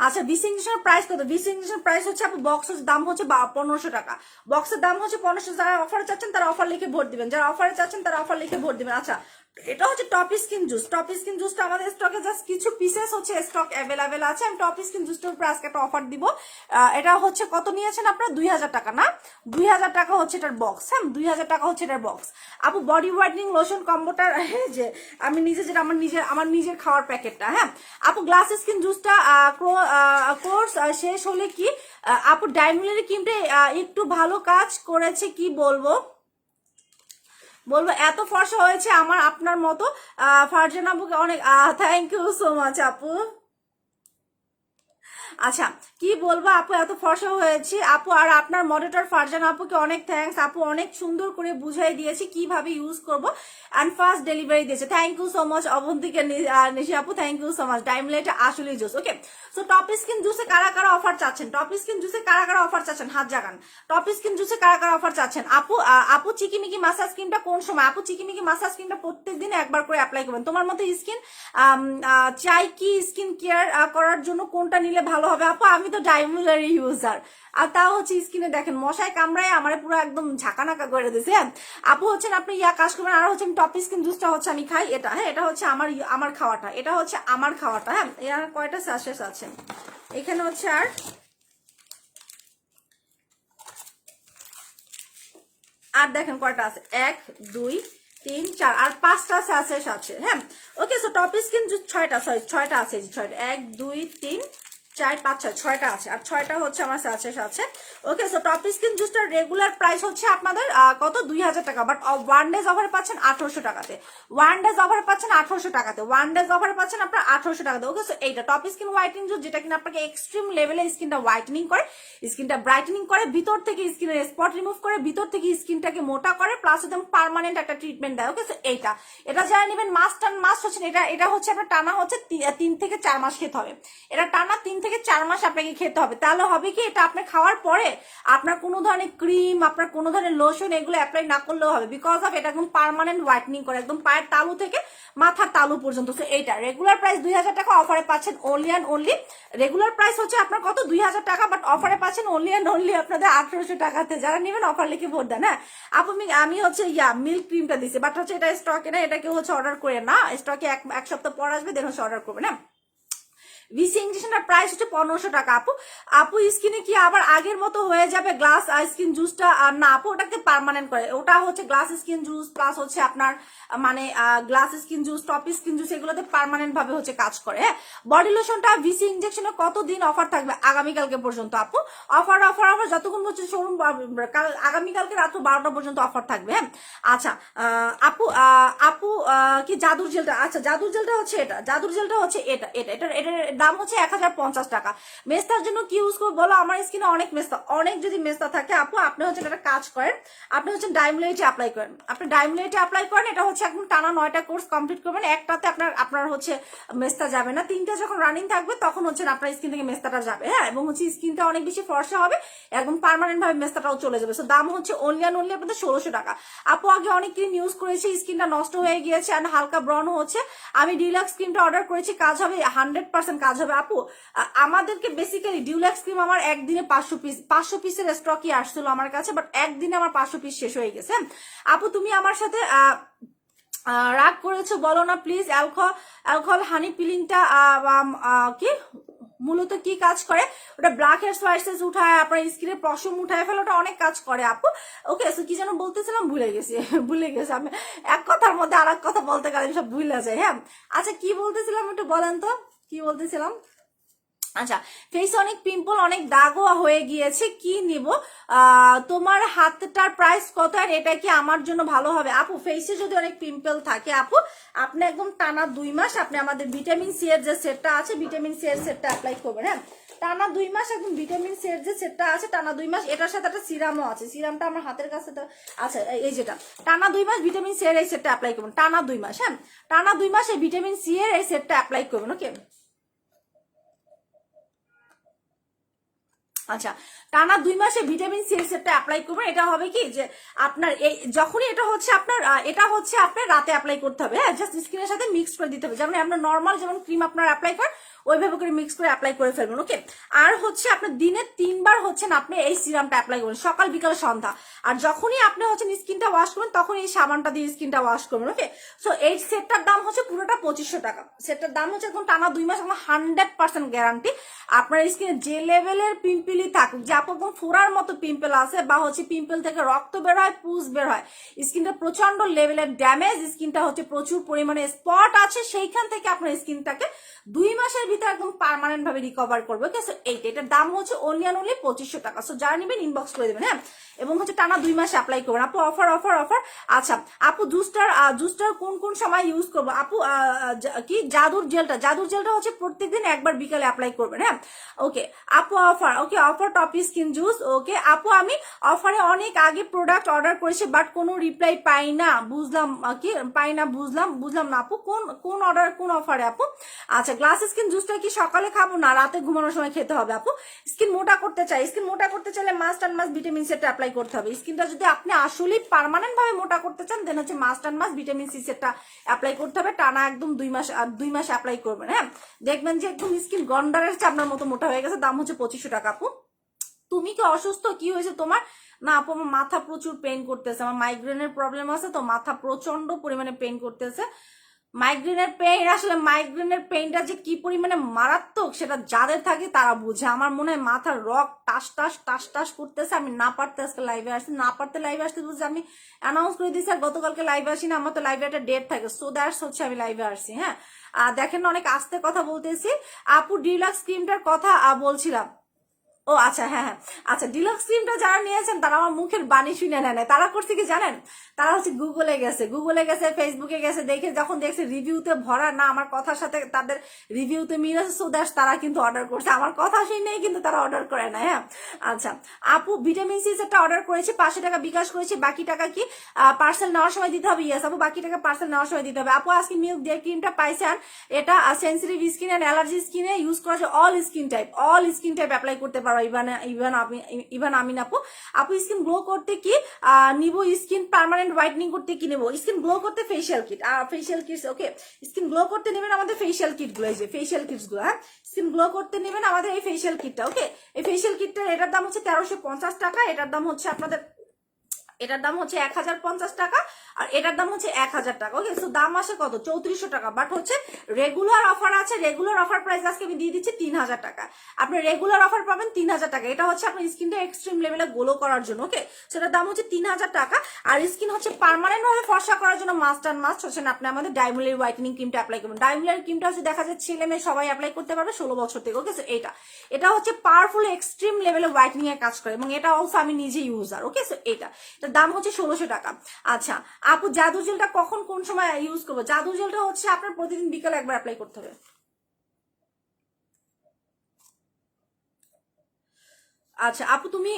আচ্ছা ভিসিংশনের প্রাইস কত? ভিসিংশনের প্রাইস হচ্ছে আপু বক্সের দাম হচ্ছে 1500 টাকা, বক্সের দাম হচ্ছে 1500। যারা অফারে চাচ্ছেন তারা অফার লিখে ভোট দিবেন, যারা অফারে চাচ্ছেন তারা অফার লিখে ভোট দিবেন। আচ্ছা এটা হচ্ছে top skin juice, top skin জুসটা আমাদের স্টকে জাস্ট কিছু পিসেস হচ্ছে স্টক অ্যাভেলেবেল আছে। আমি টপ স্কিন জুসটার উপর আজকে একটা অফার দিব। এটা হচ্ছে কত নিয়েছেন আপনারা? 2000 টাকা না, 2000 টাকা হচ্ছে এটার বক্স। হ্যাঁ 2000 টাকা হচ্ছে এটার বক্স আপু। বডি হোয়াইটনিং লোশন কম্বোটার যে আমি নিজে যেটা আমার নিজের খাওয়ার প্যাকেটটা। হ্যাঁ আপু গ্লাস স্কিন জুসটা কোর্স শেষ হলে কি আপু ডাইমুলের ক্রিমটা একটু ভালো কাজ করেছে, কি বলবো এত ফর্সা হয়েছে আমার আপনার মতো। ফারজান আপুকে অনেক থ্যাংক ইউ সো মাচ আপু। আচ্ছা কি বলবো আপু, এত ফর্সা হয়েছে আপু। আর আপনার মডারেটর ফারজান আপুকে অনেক থ্যাঙ্কস আপু, অনেক সুন্দর করে বুঝাই দিয়েছি কিভাবে ইউজ করব অ্যান্ড ফাস্ট ডেলিভারি দিয়েছে। থ্যাংক ইউ সো মাচ অবন্তিকে নিশি আপু, থ্যাংক ইউ সো মাচ। ডাইমলাইট আসলে জুস, ওকে। সো টপ স্কিন জুসে কারা কারা অফার চাচ্ছেন? টপ স্কিন জুসে কারা কারা অফার চাচ্ছেন হাত জাগান। টপ স্কিন জুসে কারা কারা অফার চাচ্ছেন আপু? আপু চিকিমিকি মাসাজ ক্রিমটা কোন সময়? আপু চিকিমিকি মাসাজ ক্রিমটা প্রত্যেক দিন একবার করে অ্যাপ্লাই করবেন। তোমার মতো স্কিন চাই কি স্কিন কেয়ার করার জন্য কোনটা নিলে ভালো হবে আপু? আমি তো ডাইমুলার ইউজার, আর তাও হচ্ছে স্কিনে দেখেন মশায় কামড়ায় আমার পুরো একদম ঝাঁকানাকা করে দিয়েছে। আপু হচ্ছেন আপনি কাজ করবেন। আর হচ্ছে আমি টপ স্কিন জুসটা হচ্ছে আমি খাই এটা। হ্যাঁ এটা হচ্ছে আমার খাওয়াটা, এটা হচ্ছে আমার খাওয়াটা। হ্যাঁ এর কয়টা স্যাশেস আছে এখানে হচ্ছে? আর দেখেন কয়টা আছে, 1 2 3 4 আর 5টা স্যাশেস আছে। হ্যাঁ okay. So top skin juice 6টা, সরি 6টা আছে, 6টা 1 2 3 4 5 6 6টা আছে, আর 6টা হচ্ছে আমার স্যাশেস আছে। ওকে সো টপ স্কিন জুসটার রেগুলার প্রাইস হচ্ছে আপনাদের কত? 2000 টাকা, বাট 1 ডেজ অফারে পাচ্ছেন 1800 টাকাতে। 1 ডেজ অফারে পাচ্ছেন 1800 টাকাতে, 1 ডেজ অফারে পাচ্ছেন আপনার 1800 টাকাতে। ওকে সো এইটা টপ স্কিন হোয়াইটেনিং জুস, যেটা কিনা আপনাকে এক্সট্রিম লেভেলে স্কিনটা হোয়াইটেনিং করে, স্কিনটা ব্রাইটেনিং করে, ভিতর থেকে স্কিনের স্পট রিমুভ করে, ভিতর থেকে স্কিনটাকে মোটা করে, প্লাস একদম পার্মানেন্ট একটা ট্রিটমেন্ট দেয়। ওকে সো এটা যারা নেবেন মাস্ট অ্যান্ড মাস্ট হচ্ছে এটা হচ্ছে আপনার টানা হচ্ছে 3 থেকে 4 মাস খেতে হবে। এটা টানা 3 থেকে 4 মাস আপনাকে খেতে হবে। তাহলে হবে কি, এটা আপনি খাওয়ার পরে আপনার কোনো ধরনের ক্রিম, আপনার কোনো ধরনের লোশন এগুলো অ্যাপ্লাই না করলেও হবে, বিকজ অফ এটা একদম পার্মানেন্ট হোয়াইটনিং করে একদম পায়ের তালু থেকে মাথার তালু পর্যন্ত। তো এইটা রেগুলার প্রাইস 2000 টাকা, অফারে পাচ্ছেন only and only, regular price হচ্ছে আপনার কত 2000 টাকা, বাট অফারে পাচ্ছেন অনলি অ্যান্ড অনলি আপনাদের 1800 টাকাতে। যারা নেবেন অফার লিখে ভোট দেন। হ্যাঁ আপু আমি হচ্ছে মিল্ক ক্রিমটা দিছি, বাট হচ্ছে এটা স্টকে না, এটা কেউ হচ্ছে অর্ডার করে না, স্টকে এক সপ্তাহ পর আসবে, দেন হচ্ছে অর্ডার করবে না। ভিসি ইঞ্জেকশনের প্রাইস হচ্ছে 1500 টাকা। আপু স্কিনে কি আবার আগের মতো হয়ে যাবে গ্লাস স্কিন জুসটা? না আপু, ওটাকে পার্মানেন্ট করে, ওটা হচ্ছে গ্লাস স্কিন জুস প্লাস হচ্ছে আপনার মানে glass skin juice, top skin juice, এগুলোতে পার্মানেন্ট ভাবে হচ্ছে কাজ করে। হ্যাঁ বডি লোশনটা ভিসি ইঞ্জেকশনে কতদিন অফার থাকবে? আগামীকালকে পর্যন্ত আপু, অফার যতক্ষণ হচ্ছে শোরুম, আগামীকালকে রাত্র 12টা পর্যন্ত অফার থাকবে। হ্যাঁ আচ্ছা আপু আপু কি জাদুর জেলটা? আচ্ছা জাদুর জেলটা হচ্ছে এটা, জাদুর জেলটা হচ্ছে এটা এটা এটার দাম হচ্ছে 1050 টাকা। মেস্তার জন্য কি ইউজ করবো বলো? আমার স্কিনে অনেক মেস্তা, অনেক যদি মেস্তা থাকে আপু, আপনি হচ্ছে একটা কাজ করেন, আপনি হচ্ছে ডাইমুলেটে অ্যাপ্লাই করেন, আপনি ডাইমুলেটে অ্যাপ্লাই করেন, এটা হচ্ছে একদম টানা 9টা কোর্স কমপ্লিট করবেন, একটাতে আপনার হচ্ছে মেস্তা যাবে না, 3টা যখন রানিং থাকবে তখন হচ্ছে আপনার স্কিন থেকে মেস্তাটা যাবে। হ্যাঁ এবং হচ্ছে স্কিনটা অনেক বেশি ফর্সা হবে, একদম পার্মানেন্ট ভাবে মেস্তাটাও চলে যাবে। সো দাম হচ্ছে অনলি অ্যান্ড অনলি আপনাদের 1600 টাকা। আপু আগে অনেক ক্রিম ইউজ করেছি, স্কিনটা নষ্ট হয়ে গিয়েছে আর হালকা ব্রন হচ্ছে, আমি ডিলাক্স ক্রিমটা অর্ডার করেছি, কাজ হবে 100% কাজ হবে। আপু আমাদেরকে বেসিক্যালি ডিউলাক্স ক্রিম আমার একদিনে 500 পিসের স্টকই আসছিল আমার কাছে, বাট একদিনে আমার 500 পিস শেষ হয়ে গেছে। আপু তুমি আমার সাথে রাগ করেছো বলো না প্লিজ। অ্যালকোহল হানি পিলিংটা কি মূলত কি কাজ করে? ওটা ব্ল্যাক হেডস হোয়াইট হেডস উঠায়, আপনার স্কিনের পশম উঠায় ফেলে, ওটা অনেক কাজ করে আপু। ওকে সো কি যেন বলতেছিলাম, ভুলে গেছি আমি এক কথার মধ্যে আর এক কথা বলতে গেলে সব ভুলে যায়। হ্যাঁ আচ্ছা কি বলতেছিলাম একটু বলেন তো, কি বলতেছিলাম? আচ্ছা ফেসে অনেক পিম্পল, অনেক দাগও হয়ে গিয়েছে, কি নিব? তোমার হাতটার প্রাইস কত আর এটা কি আমার জন্য ভালো হবে? আপু ফেসে যদি অনেক পিম্পল থাকে আপু, আপনি একদম টানা 2 মাস আপনি আমাদের ভিটামিন সি এর যে সেটটা আছে, ভিটামিন সি এর সেটটা অ্যাপ্লাই করবেন। হ্যাঁ টানা 2 মাস একদম ভিটামিন সি এর যে সেটটা আছে টানা 2 মাস, এটার সাথে একটা সিরামও আছে, সিরামটা আমার হাতের কাছে তো আচ্ছা এই যেটা টানা 2 মাস ভিটামিন সি এর এই সেটটা অ্যাপ্লাই করবেন, টানা 2 মাস। হ্যাঁ টানা 2 মাস এই ভিটামিন সি এর এই সেটটা অ্যাপ্লাই করবেন। ওকে আচ্ছা টানা 2 মাসে ভিটামিন সি এর সেটটা অ্যাপ্লাই করবেন। এটা হবে কি যে আপনার এই যখনই এটা হচ্ছে আপনার রাতে অ্যাপ্লাই করতে হবে। হ্যাঁ জাস্ট স্কিনের সাথে মিক্স করে দিতে হবে, যেমন আমরা নর্মাল যেমন ক্রিম আপনার অ্যাপ্লাই করেন ওইভাবে করে মিক্স করে অ্যাপ্লাই করে ফেলবেন। ওকে আর হচ্ছে আপনার দিনে 3 বার হচ্ছে আপনি এই সিরামটা অ্যাপ্লাই করবেন, সকাল বিকাল সন্ধ্যা। আর যখনই আপনি হচ্ছে স্কিনটা ওয়াশ করবেন তখন এই সাবানটা দিয়ে স্কিনটা ওয়াশ করবেন। ওকে সো এই সেটটার দাম হচ্ছে পুরোটা 2500 টাকা। সেটটার দাম হচ্ছে এখন টানা 2 মাস, এখন 100% গ্যারান্টি আপনার স্কিনে যে লেভেলের পিম্পলই থাকুক, যে আপনার ফোড়ার মতো পিম্পল আছে বা হচ্ছে পিম্পল থেকে রক্ত বের হয়, পুজ বের হয়, স্কিনটা প্রচন্ড লেভেলের ড্যামেজ, স্কিনটা হচ্ছে প্রচুর পরিমাণে স্পট আছে, সেইখান থেকে আপনার স্কিনটাকে 2 মাসের ভিতরে একদম পার্মানেন্ট ভাবে রিকভার করবে। ওকে সো এটার দাম হচ্ছে অনলি অ্যান্ড অনলি 2500 টাকা। সো যারা নেবেন ইনবক্স করে দেবেন। হ্যাঁ এবং হচ্ছে টানা 2 মাস অ্যাপ্লাই করবেন। আপু অফার অফার অফার আচ্ছা আপু জুসটার কোন সময় ইউজ করবো? আপু কি জাদুর জেলটা হচ্ছে প্রত্যেকদিন একবার বিকালে অ্যাপ্লাই করবেন। হ্যাঁ ওকে আপু offer, okay offer top skin juice. Okay আপু আমি অফারে অনেক আগে প্রোডাক্ট অর্ডার করেছি বাট কোনো রিপ্লাই পাই না, বুঝলাম কি পাই না, বুঝলাম না আপু কোন অর্ডার কোন অফারে আপু? আচ্ছা গ্লাস স্কিন জুসটা কি সকালে খাবো না রাতে ঘুমানোর সময় খেতে হবে? আপু স্কিন মোটা করতে চাইলে মাস্ট অ্যান্ড মাস্ট ভিটামিন সেটটা অ্যাপ্লাই করতে হবে। স্কিনটা যদি আপনি আসলেই পার্মানেন্ট ভাবে মোটা করতে চান দেন হচ্ছে must and must vitamin C সেটটা অ্যাপ্লাই করতে হবে, টানা একদম 2 মাস অ্যাপ্লাই করবেন। হ্যাঁ দেখবেন যে একদম স্কিন গন্ডারের চামড়ার মতো মোটা হয়ে গেছে। দাম হচ্ছে 2500 টাকা। আপু তুমি কি অসুস্থ, কি হয়েছে তোমার? না আপু আমার মাথা প্রচুর পেন করতেছে, আমার মাইগ্রেনের প্রবলেম আছে তো মাথা প্রচন্ড পরিমাণে পেন করতেছে। মাইগ্রেনের পেইনটা যে কি পরিমাণে মারাত্মক সেটা যাদের থাকে তারা বুঝে। আমার মনে হয় মাথার রক টাস করতেছে, আমি না পারতে আজকে লাইভে আসছি, না পারতে লাইভে আসতে বুঝছি আমি অ্যানাউন্স করে দিয়েছি আর গতকালকে লাইভে আসি না, আমার তো লাইভে একটা ডেট থাকে, সো দ্যাটস হচ্ছে আমি লাইভে আসছি। হ্যাঁ দেখেন অনেক আস্তে কথা বলতেছি। আপু ডিলাক্স ক্রিমটার কথা বলছিলাম, ও আচ্ছা, হ্যাঁ হ্যাঁ, আচ্ছা ডিলাক্স ক্রিমটা যারা নিয়েছেন তারা আমার মুখের বাণী শুনে নেয় নাই। তারা করছে কি জানেন, তারা হচ্ছে গুগলে গেছে ফেসবুকে গেছে, দেখে যখন দেখছে রিভিউতে ভরা না আমার কথার সাথে তাদের রিভিউতে মিল আছে, সো দ্যাট তারা কিন্তু অর্ডার করছে। আমার কথা শুনেই কিন্তু তারা অর্ডার করে না। হ্যাঁ আচ্ছা আপু, ভিটামিন সি সেটটা অর্ডার করেছি, 500 টাকা বিকাশ করেছি, বাকি টাকা কি পার্সেল নেওয়ার সময় দিতে হবে? ইয়েস আপু, বাকি টাকা পার্সেল নেওয়ার সময় দিতে হবে। আপু আজকে মিল্ক ডে ক্রিমটা পাইছেন, এটা সেন্সিটিভ স্কিন এন্ড অ্যালার্জি স্কিনে ইউজ করা যায়, অল স্কিন টাইপ অ্যাপ্লাই করতে পারো। ইভান আমিন আপু, আপু স্কিন গ্লো করতে কি নিবো, স্কিন পার্মানেন্ট হোয়াইটনিং করতে কি নেবো? স্কিন গ্লো করতে ফেশিয়াল কিট, ওকে, স্কিন গ্লো করতে নেবেন আমাদের ফেশিয়াল কিট গুলো, এই যে ফেশিয়াল কিটস গুলো। হ্যাঁ স্কিন গ্লো করতে নেবেন আমাদের এই ফেশিয়াল কিটটা। ওকে, এই ফেশিয়াল কিটটার এটার দাম হচ্ছে 1350 টাকা, এটার দাম হচ্ছে আপনাদের 1050 টাকা, আর এটার দাম হচ্ছে 1000 টাকা। ওকে, সো দাম আসে কত, 3400 টাকা। বাট হচ্ছে রেগুলার অফার আছে, রেগুলার অফার প্রাইস আজকে আমি দিয়ে দিচ্ছি 3000 টাকা। আপনি রেগুলার অফার পাবেন 3000 টাকা। এটা হচ্ছে আপনার স্কিনটা এক্সট্রিম লেভেলে গ্লো করার জন্য। ওকে, সেটার দাম হচ্ছে 3000 টাকা। আর স্কিন হচ্ছে পার্মানেন্ট ভাবে ফর্সা করার জন্য মাস্ট হচ্ছে আপনি আমাদের ডায়মন্ডের হোয়াইটেনিং ক্রিমটা অ্যাপ্লাই করবেন। ডায়মন্ডের ক্রিমটা হচ্ছে দেখা যায় ছেলে মেয়ে সবাই অ্যাপ্লাই করতে পারবে 16 বছর থেকে। ওকে, সো এটা হচ্ছে পাওয়ারফুল এক্সট্রিম লেভেলে হোয়াইটেনিং এর কাজ করে, এবং এটা অলসো আমি নিজে ইউজার। ওকে, সো এটার দাম হচ্ছে 1600 টাকা। আচ্ছা আপু, জাদু জেলটা কখন কোন সময় ইউজ করবো? জাদু জেলটা হচ্ছে আপনার প্রতিদিন বিকালে একবার অ্যাপ্লাই করতে হবে। আচ্ছা আপু, তুমি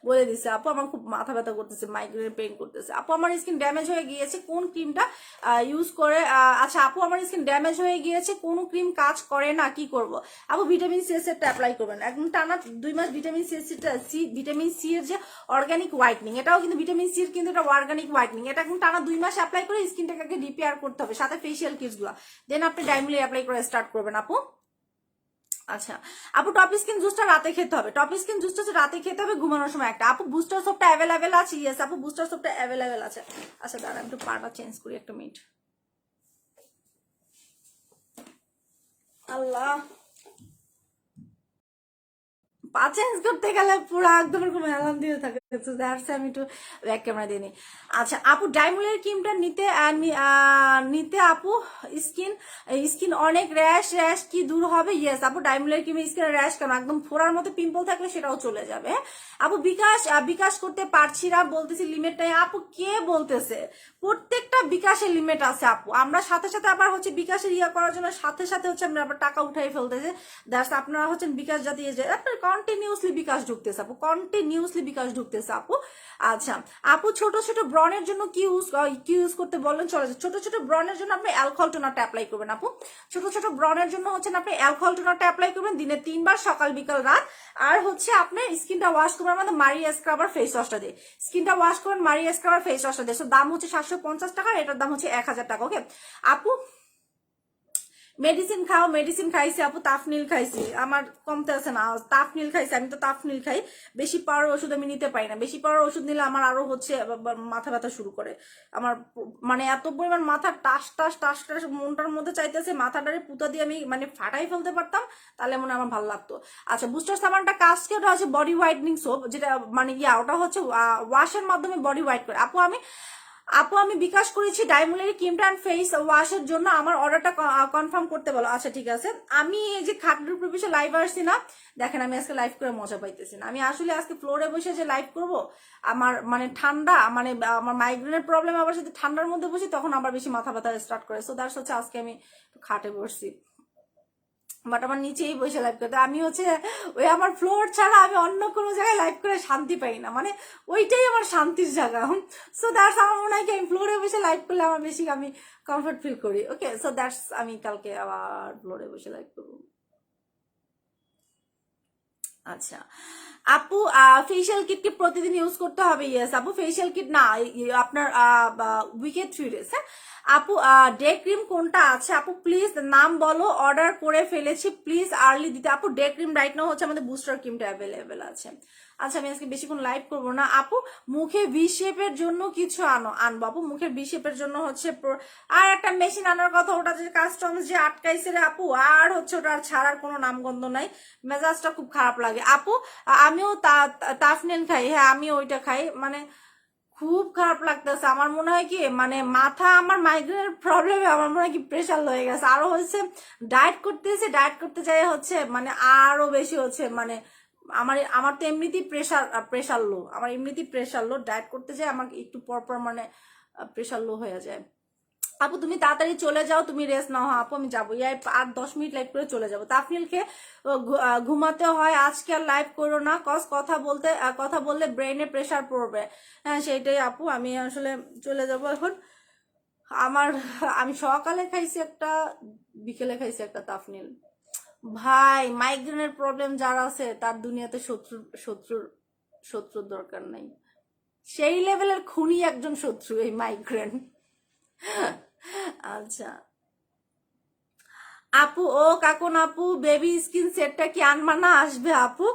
বলে দিছে আপু, আমার খুব মাথা ব্যথা করতেছে, মাইগ্রেন পেইন করতেছে। আপু আমার স্কিন ড্যামেজ হয়ে গিয়েছে, কোন ক্রিমটা ইউজ করে? আচ্ছা আপু, আমার স্কিন ড্যামেজ হয়ে গিয়েছে, কোন ক্রিম কাজ করে না, কি করব? আপু ভিটামিন সি এর অ্যাপ্লাই করবেন একদম টানা 2 মাস। ভিটামিন সি এর যে অর্গানিক হোয়াইটনিং, এটাও কিন্তু ভিটামিন সি এর কিন্তু এটা অর্গানিক হোয়াইটনিং, এটা একদম টানা 2 মাস অ্যাপ্লাই করে স্কিনটাকে রিপেয়ার করতে হবে, সাথে ফেশিয়াল কিটস গুলো, দেন আপনি ডাইমলি অ্যাপ্লাই করে স্টার্ট করবেন আপু। আচ্ছা আপু, টপ স্কিন জুসটা রাতে খেতে হবে, টপ স্কিন জুসটা রাতে খেতে হবে ঘুমানোর সময় একটা। আপু বুস্টার সোপটা অ্যাভেলেবেল আছে? ইয়েস আপু, বুস্টার সোপটা অ্যাভেলেবেল আছে। আচ্ছা দাঁড়ান একটু পাটা চেঞ্জ করি, একটা মিনিট। আল্লাহ, পা চেঞ্জ করতে গেলে পুরো একদম এরকম অ্যালার্ম দিয়ে থাকে, তো দ্যাটস আমি একটু ব্যাক ক্যামেরা দিয়ে নিই। আচ্ছা আপু, ডায়মন্ডের ক্রিমটা নিতে আপু স্কিন স্কিন অনেক র্যাশ কি দূর হবে? ইয়েস আপু, ডায়মন্ডের ক্রিমে স্কিন র্যাশ কেন, একদম ফোড়ার মতো পিম্পল থাকলে সেটাও চলে যাবে। হ্যাঁ? আপু বিকাশ করতে পারছি না, বলতেছি লিমিট নাই। আপু কে বলতেছে? প্রত্যেকটা বিকাশের লিমিট আছে আপু, আমরা সাথে সাথে আবার হচ্ছে বিকাশের করার জন্য সাথে সাথে হচ্ছে আমরা আবার টাকা উঠাই ফেলতেছে। দ্যাটস আপনারা হচ্ছেন বিকাশ জাতি, আপনার কন্টিনিউসলি বিকাশ ঢুকতেছে আপু, কন্টিনিউসলি বিকাশ ঢুকতেছে আপু। আচ্ছা আপু, ছোট ছোট ব্রণের জন্য কি ইউজ করতে বললেন? চলে যায়। ছোট ছোট ব্রণের জন্য আপনি অ্যালকোহল টোনারটা অ্যাপ্লাই করবেন আপু। ছোট ছোট ব্রণের জন্য হচ্ছে আপনি অ্যালকোহল টোনারটা অ্যাপ্লাই করবেন দিনে 3 বার, সকাল বিকাল রাত। আর হচ্ছে আপনি স্কিনটা ওয়াশ করবেন আমাদের মারিয়া স্ক্রাবার ফেস ওয়াশটা দিয়ে, স্কিনটা ওয়াশ করবেন মারিয়া স্ক্রাবার ফেস ওয়াশটা দিয়ে। দাম হচ্ছে 750 টাকা, এটার দাম হচ্ছে 1000 টাকা। ওকে আপু, মেডিসিন খাইছি আপু, তাফনিল খাইছি, আমার কমতে আছে না, তাফনিল খাইছি, আমি তো তাফনিল খাই। বেশি পাওয়ার ওষুধ আমি নিতে পারি না, বেশি পাওয়ার ওষুধ নিলে আমার আরো হচ্ছে মাথা ব্যথা শুরু করে। আমার মানে এত পরিমাণ মাথা টাস মনটার মধ্যে চাইতেছে মাথাটারে পুতা দিয়ে আমি মানে ফাটাই ফেলতে পারতাম, তাহলে মনে হয় আমার ভালো লাগতো। আচ্ছা বুস্টার সাবানটা কাজ কি? ওটা হচ্ছে বডি হোয়াইটনিং সোপ, যেটা মানে ওটা হচ্ছে ওয়াশের মাধ্যমে বডি হোয়াইট করে। আপু আমি বিকাশ করেছি ডায়মন্ডের ক্রিমটা অ্যান্ড ফেস ওয়াশের জন্য, আমার অর্ডারটা কনফার্ম করতে বলো। আচ্ছা ঠিক আছে, আমি এই যে খাটের উপরে বসে লাইভ আসছি না, দেখেন আমি আজকে লাইভ করে মজা পাইতেছি না। আমি আসলে আজকে ফ্লোরে বসে যে লাইভ করব, আমার মানে ঠান্ডা, মানে আমার মাইগ্রেনের প্রবলেম, আবার সাথে ঠান্ডার মধ্যে বসি, তখন আবার বেশি মাথা ব্যথা স্টার্ট করে। সো দ্যাটস হচ্ছে আজকে আমি খাটে বসছি, বাট আমার নিচেই বসে লাইভ করতে। আমি হচ্ছে ওই আমার ফ্লোর ছাড়া আমি অন্য কোনো জায়গায় লাইভ করে শান্তি পাই না, মানে ওইটাই আমার শান্তির জায়গা। সো দ্যাটস আমার মনে হয় কি আমি ফ্লোরে বসে লাইভ করলে আমার বেশি আমি কমফর্ট ফিল করি। ওকে, সো দ্যাটস আমি কালকে আবার ফ্লোরে বসে লাইভ করবো। আচ্ছা আপু, ফেশিয়াল কিট কি প্রতিদিন ইউজ করতে হবে? ইয়েস আপু, ফেশিয়াল কিট না, আপনার উইকে 3 days। হ্যাঁ আপু, ডে ক্রিম কোনটা আছে আপু প্লিজ নাম বলো, অর্ডার করে ফেলেছি প্লিজ আর্লি দিতে। আপু ডে ক্রিম রাইট নাও হচ্ছে আমাদের বুস্টার ক্রিমটা অ্যাভেলেবেল আছে। আচ্ছা আমি আজকে বেশিক্ষণ লাইভ করবো না আপু, মুখে ভি শেপের জন্য কিছু আনবো আপু, মুখের ভি শেপের জন্য হচ্ছে আর একটা মেশিন আনার কথা, ওটা যে কাস্টমস যে আটকাইছে রে আপু, আর হচ্ছে ওটা আর ছাড়ার কোনো নামগন্ধ নাই, মেজাজটা খুব খারাপ লাগে আপু। আমিও তাফনিল খাই, হ্যাঁ আমি ওইটা খাই, মানে খুব খারাপ লাগতেছে। আমার মনে হয় কি মানে মাথা, আমার মাইগ্রেনের প্রবলেমে আমার মনে হয় কি প্রেশার হয়ে গেছে। আরো হচ্ছে ডায়েট করতেছে, ডায়েট করতে যাই হচ্ছে মানে আরো বেশি হচ্ছে মানে আমার আমার তো এমনিতেই প্রেশার লো, আমার এমনিতেই প্রেশার লো, ডায়েট করতে যাই আমার একটু পর পর মানে প্রেশার লো হয়ে যায়। আপু তুমি তাড়াতাড়ি চলে যাও, তুমি রেস্ট নাও। হ্যাঁ আপু আমি যাবো, এই আর 10 মিনিট লাইভ করে চলে যাবো। তাফনিলকে ঘুমাতে হয়, আজকে আর লাইভ করো না, কজ কথা বললে ব্রেনে প্রেশার পড়বে। হ্যাঁ সেইটাই আপু, আমি আসলে চলে যাব এখন। আমার আমি সকালে খাইছি একটা, বিকেলে খাইছি একটা তাফনিল। ভাই মাইগ্রেনের প্রবলেম যার আছে তার দুনিয়াতে শত্রুর শত্রুর দরকার নাই। সেই লেভেলের খুনি একজন শত্রু এই মাইগ্রেন। আচ্ছা আপু, ও কাকুন আপু, বেবি স্কিন সেটটা কি আনবা না? আসবে আপু।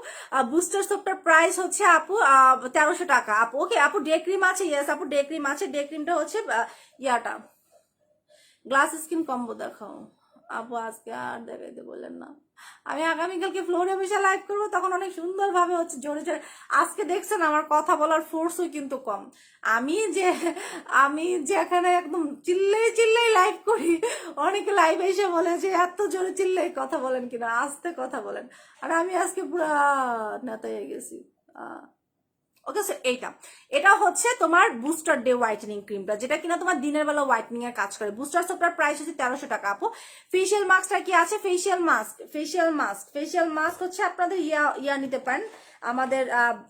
বুস্টার সোপটার প্রাইস হচ্ছে আপু 1300 টাকা আপু। ওকে আপু, ডে ক্রিম আছে? ইয়েস আপু, ডে ক্রিম আছে। ডে ক্রিমটা হচ্ছে ইয়াটা গ্লাস স্কিন কম্বো দেখাও আপু। আজকে আর দেখাইতে বললেন না, আমি আগামীকালকে ফ্লোরে বসে লাইভ করবো, তখন অনেক সুন্দর ভাবে হচ্ছে জোরে জোরে। আজকে দেখছেন আমার কথা বলার ফোর্সও কিন্তু কম। আমি যে আমি যে এখানে একদম চিল্লাই চিল্লাই লাইভ করি, অনেকে লাইভ এসে বলে যে এত জোরে চিল্লাই কথা বলেন কিনা, আস্তে কথা বলেন। আর আমি আজকে পুরা নেতায় গেছি। ওকে সো এটা হচ্ছে তোমার বুস্টার ডে হোয়াইটেনিং ক্রিমটা, যেটা কিনা তোমার দিনের বেলা হোয়াইটেনিং এর কাজ করে। বুস্টার সোপটার প্রাইস হচ্ছে 1300 টাকা আপু। ফেশিয়াল মাস্কটা কি আছে? ফেশিয়াল মাস্ক হচ্ছে আপনাদের ইয়া নিতে পারেন, আমাদের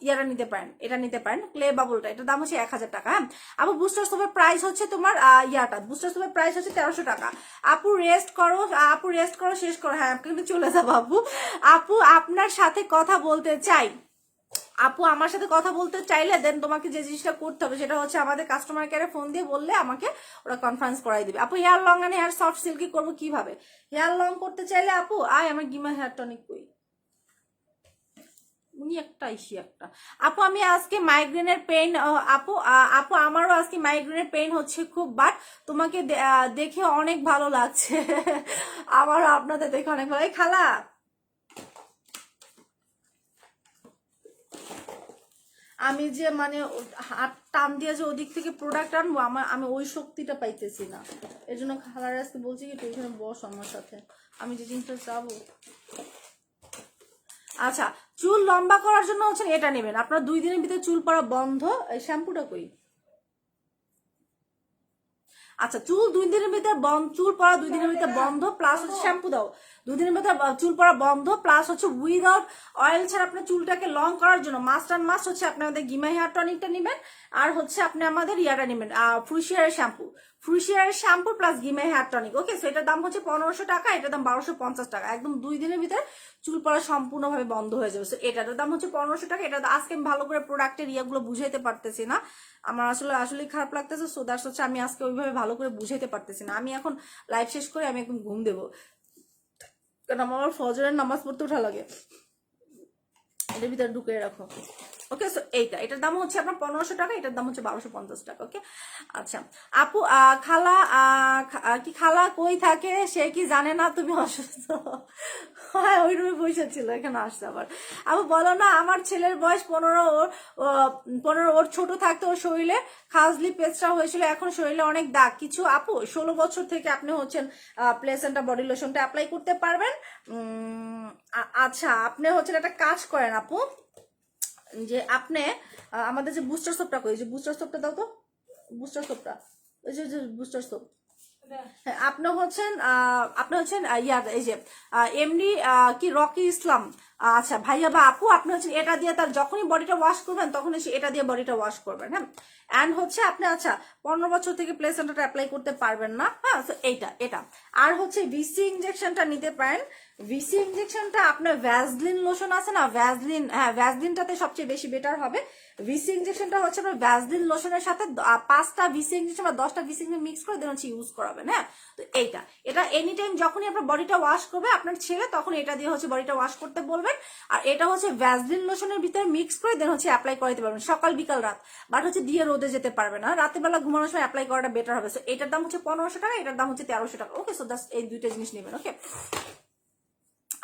ইয়ারা নিতে পারেন, এটা নিতে পারেন ক্লে বাবলটা, এটার দাম হচ্ছে 1000 টাকা। হ্যাঁ আপু, বুস্টার সোপের প্রাইস হচ্ছে তোমার বুস্টার সোপের প্রাইস হচ্ছে 1300 টাকা। আপু রেস্ট করো, আপু রেস্ট করো, শেষ করো। হ্যাঁ কিন্তু চলে যাবো আপু। আপু আপনার সাথে কথা বলতে চাই। আপু আমার সাথে কথা বলতে চাইলে দেন তোমাকে যে জিনিসটা করতে হবে সেটা হচ্ছে আমাদের কাস্টমার কেয়ারে ফোন দিয়ে বললে আমাকে ওরা কনফারেন্স করাই দিবে। আপু হেয়ার লং আর হেয়ার সফট সিল্কি করবো কিভাবে? হেয়ার লং করতে চাইলে আপু আমার গিমা হেয়ার টনিক কই, উনি একটা আইসি একটা। আপু আমি আজকে মাইগ্রেনের পেইন, আপু আপু আমারও আজকে মাইগ্রেনের পেইন হচ্ছে খুব, বাট তোমাকে দেখে অনেক ভালো লাগছে। আমারও আপনাদের দেখে অনেক ভালো। এই খালা, আমি যে মানে হাত টান দিয়ে যে ওদিক থেকে প্রোডাক্ট আনবো, আমি ওই শক্তিটা পাইতেছি না। এই জন্য খালার আজকে বলছি কি তুই এখানে বস আমার সাথে, আমি যে জিনিসটা চাবো। আচ্ছা চুল লম্বা করার জন্য হচ্ছে এটা নেবেন, আপনার 2 দিনের ভিতরে চুল পড়া বন্ধ। শ্যাম্পুটা কই? আচ্ছা চুল 2 দিনের ভিতরে চুল পড়া 2 দিনের ভিতরে বন্ধ, প্লাস হচ্ছে শ্যাম্পু দাও 2 দিনের ভিতরে চুল পড়া বন্ধ, প্লাস হচ্ছে উইদাউট অয়েল ছাড়া আপনার চুলটাকে লং করার জন্য মাস্ট হচ্ছে আপনি আমাদের গিমা হেয়ার টনিকটা নেবেন, আর হচ্ছে আপনি আমাদের ইয়াটা নেবেন ফ্রুশিয়ারের শ্যাম্পু প্লাস গিমা হেয়ার টনিক। ওকে সো এটার দাম হচ্ছে 1500 টাকা, এটার দাম 1250 টাকা। একদম 2 দিনের ভিতরে চুল পড়া সম্পূর্ণভাবে বন্ধ হয়ে যাবে। সো এটার দাম হচ্ছে 1500 টাকা। এটা আজকে আমি ভালো করে প্রোডাক্টের ইয়াগুলো বুঝাইতে পারতেছি না, আমার আসলে খারাপ লাগতেছে। সো দ্যাটস হচ্ছে আমি আজকে ওইভাবে ভালো করে বুঝাইতে পারতেছি না। আমি এখন লাইভ শেষ করে আমি এখন ঘুম দেবো, কারণ আমার ফজরের নামাজ পড়তে ওঠা লাগে। এটার ভিতরে ঢুকে রাখো। ওকে সো এটার দাম হচ্ছে আপনার 1500 টাকা, এটার দাম হচ্ছে 1250 টাকা। ওকে আচ্ছা আপু, খালা কি খালা কই থাকে সে কি জানে না তুমি অসুস্থ? হ্যাঁ ওই রুমে বসে ছিল, এখানে আসছে আবার। আপু বলো না, আমার ছেলের বয়স 15, ওর ছোট থাকতে ওর শরীরে খাজলি পেঁচড়া হয়েছিল, এখন শরীরে অনেক দাগ কিছু। আপু 16 বছর থেকে আপনি হচ্ছেন প্লেসেন্টা বডি লোশনটা অ্যাপ্লাই করতে পারবেন। আচ্ছা আপনি হচ্ছেন একটা কাজ করেন আপু, যে আপনি আমাদের যে বুস্টার সোপটা কই, যে বুস্টার সোপটা দাও তো, বুস্টার সোপটা, ওই যে বুস্টার সোপ। হ্যাঁ আপনি হচ্ছেন ইয়ার এই যে এমনি কি রকি ইসলাম। আচ্ছা ভাইয়া বা আপু আপনি হচ্ছেন এটা দিয়ে তার যখনই বডিটা ওয়াশ করবেন তখন এটা দিয়ে বডিটা ওয়াশ করবেন। হ্যাঁ অ্যান্ড হচ্ছে আপনি আচ্ছা 15 বছর থেকে প্লেসেন্টাটা অ্যাপ্লাই করতে পারবেন না। হ্যাঁ এটা আর হচ্ছে ভিসি ইনজেকশনটা নিতে পারেন। ভিসি ইনজেকশনটা আপনার ভ্যাসলিন লোশন আছে না, ভ্যাসলিন, হ্যাঁ ভ্যাসলিনটাতে সবচেয়ে বেশি বেটার হবে। ভিসি ইনজেকশনটা হচ্ছে আপনার ভ্যাসলিন লোশনের সাথে 5টা ভিসি ইনজেকশন বা 10টা ভিসি ইনজেকশন মিক্স করে দেন হচ্ছে ইউজ করাবেন। হ্যাঁ তো এটা এনি টাইম যখনই আপনার বডিটা ওয়াশ করবে আপনার ছেলে, তখন এটা দিয়ে হচ্ছে বডিটা ওয়াশ করতে বলবেন। আর এটা হচ্ছে ভ্যাসলিন লোশনের ভিতরে মিক্স করে দেন হচ্ছে অ্যাপ্লাই করাতে পারবেন সকাল বিকাল রাত, বাট হচ্ছে দিয়ে রোদে যেতে পারবে না, রাতের বেলা ঘুমানোর সময় অ্যাপ্লাই করাটা বেটার হবে। সো এটার দাম হচ্ছে 1500 টাকা, এটার দাম হচ্ছে 1300 টাকা। ওকে সো জাস্ট এই দুইটা জিনিস নেবেন। ওকে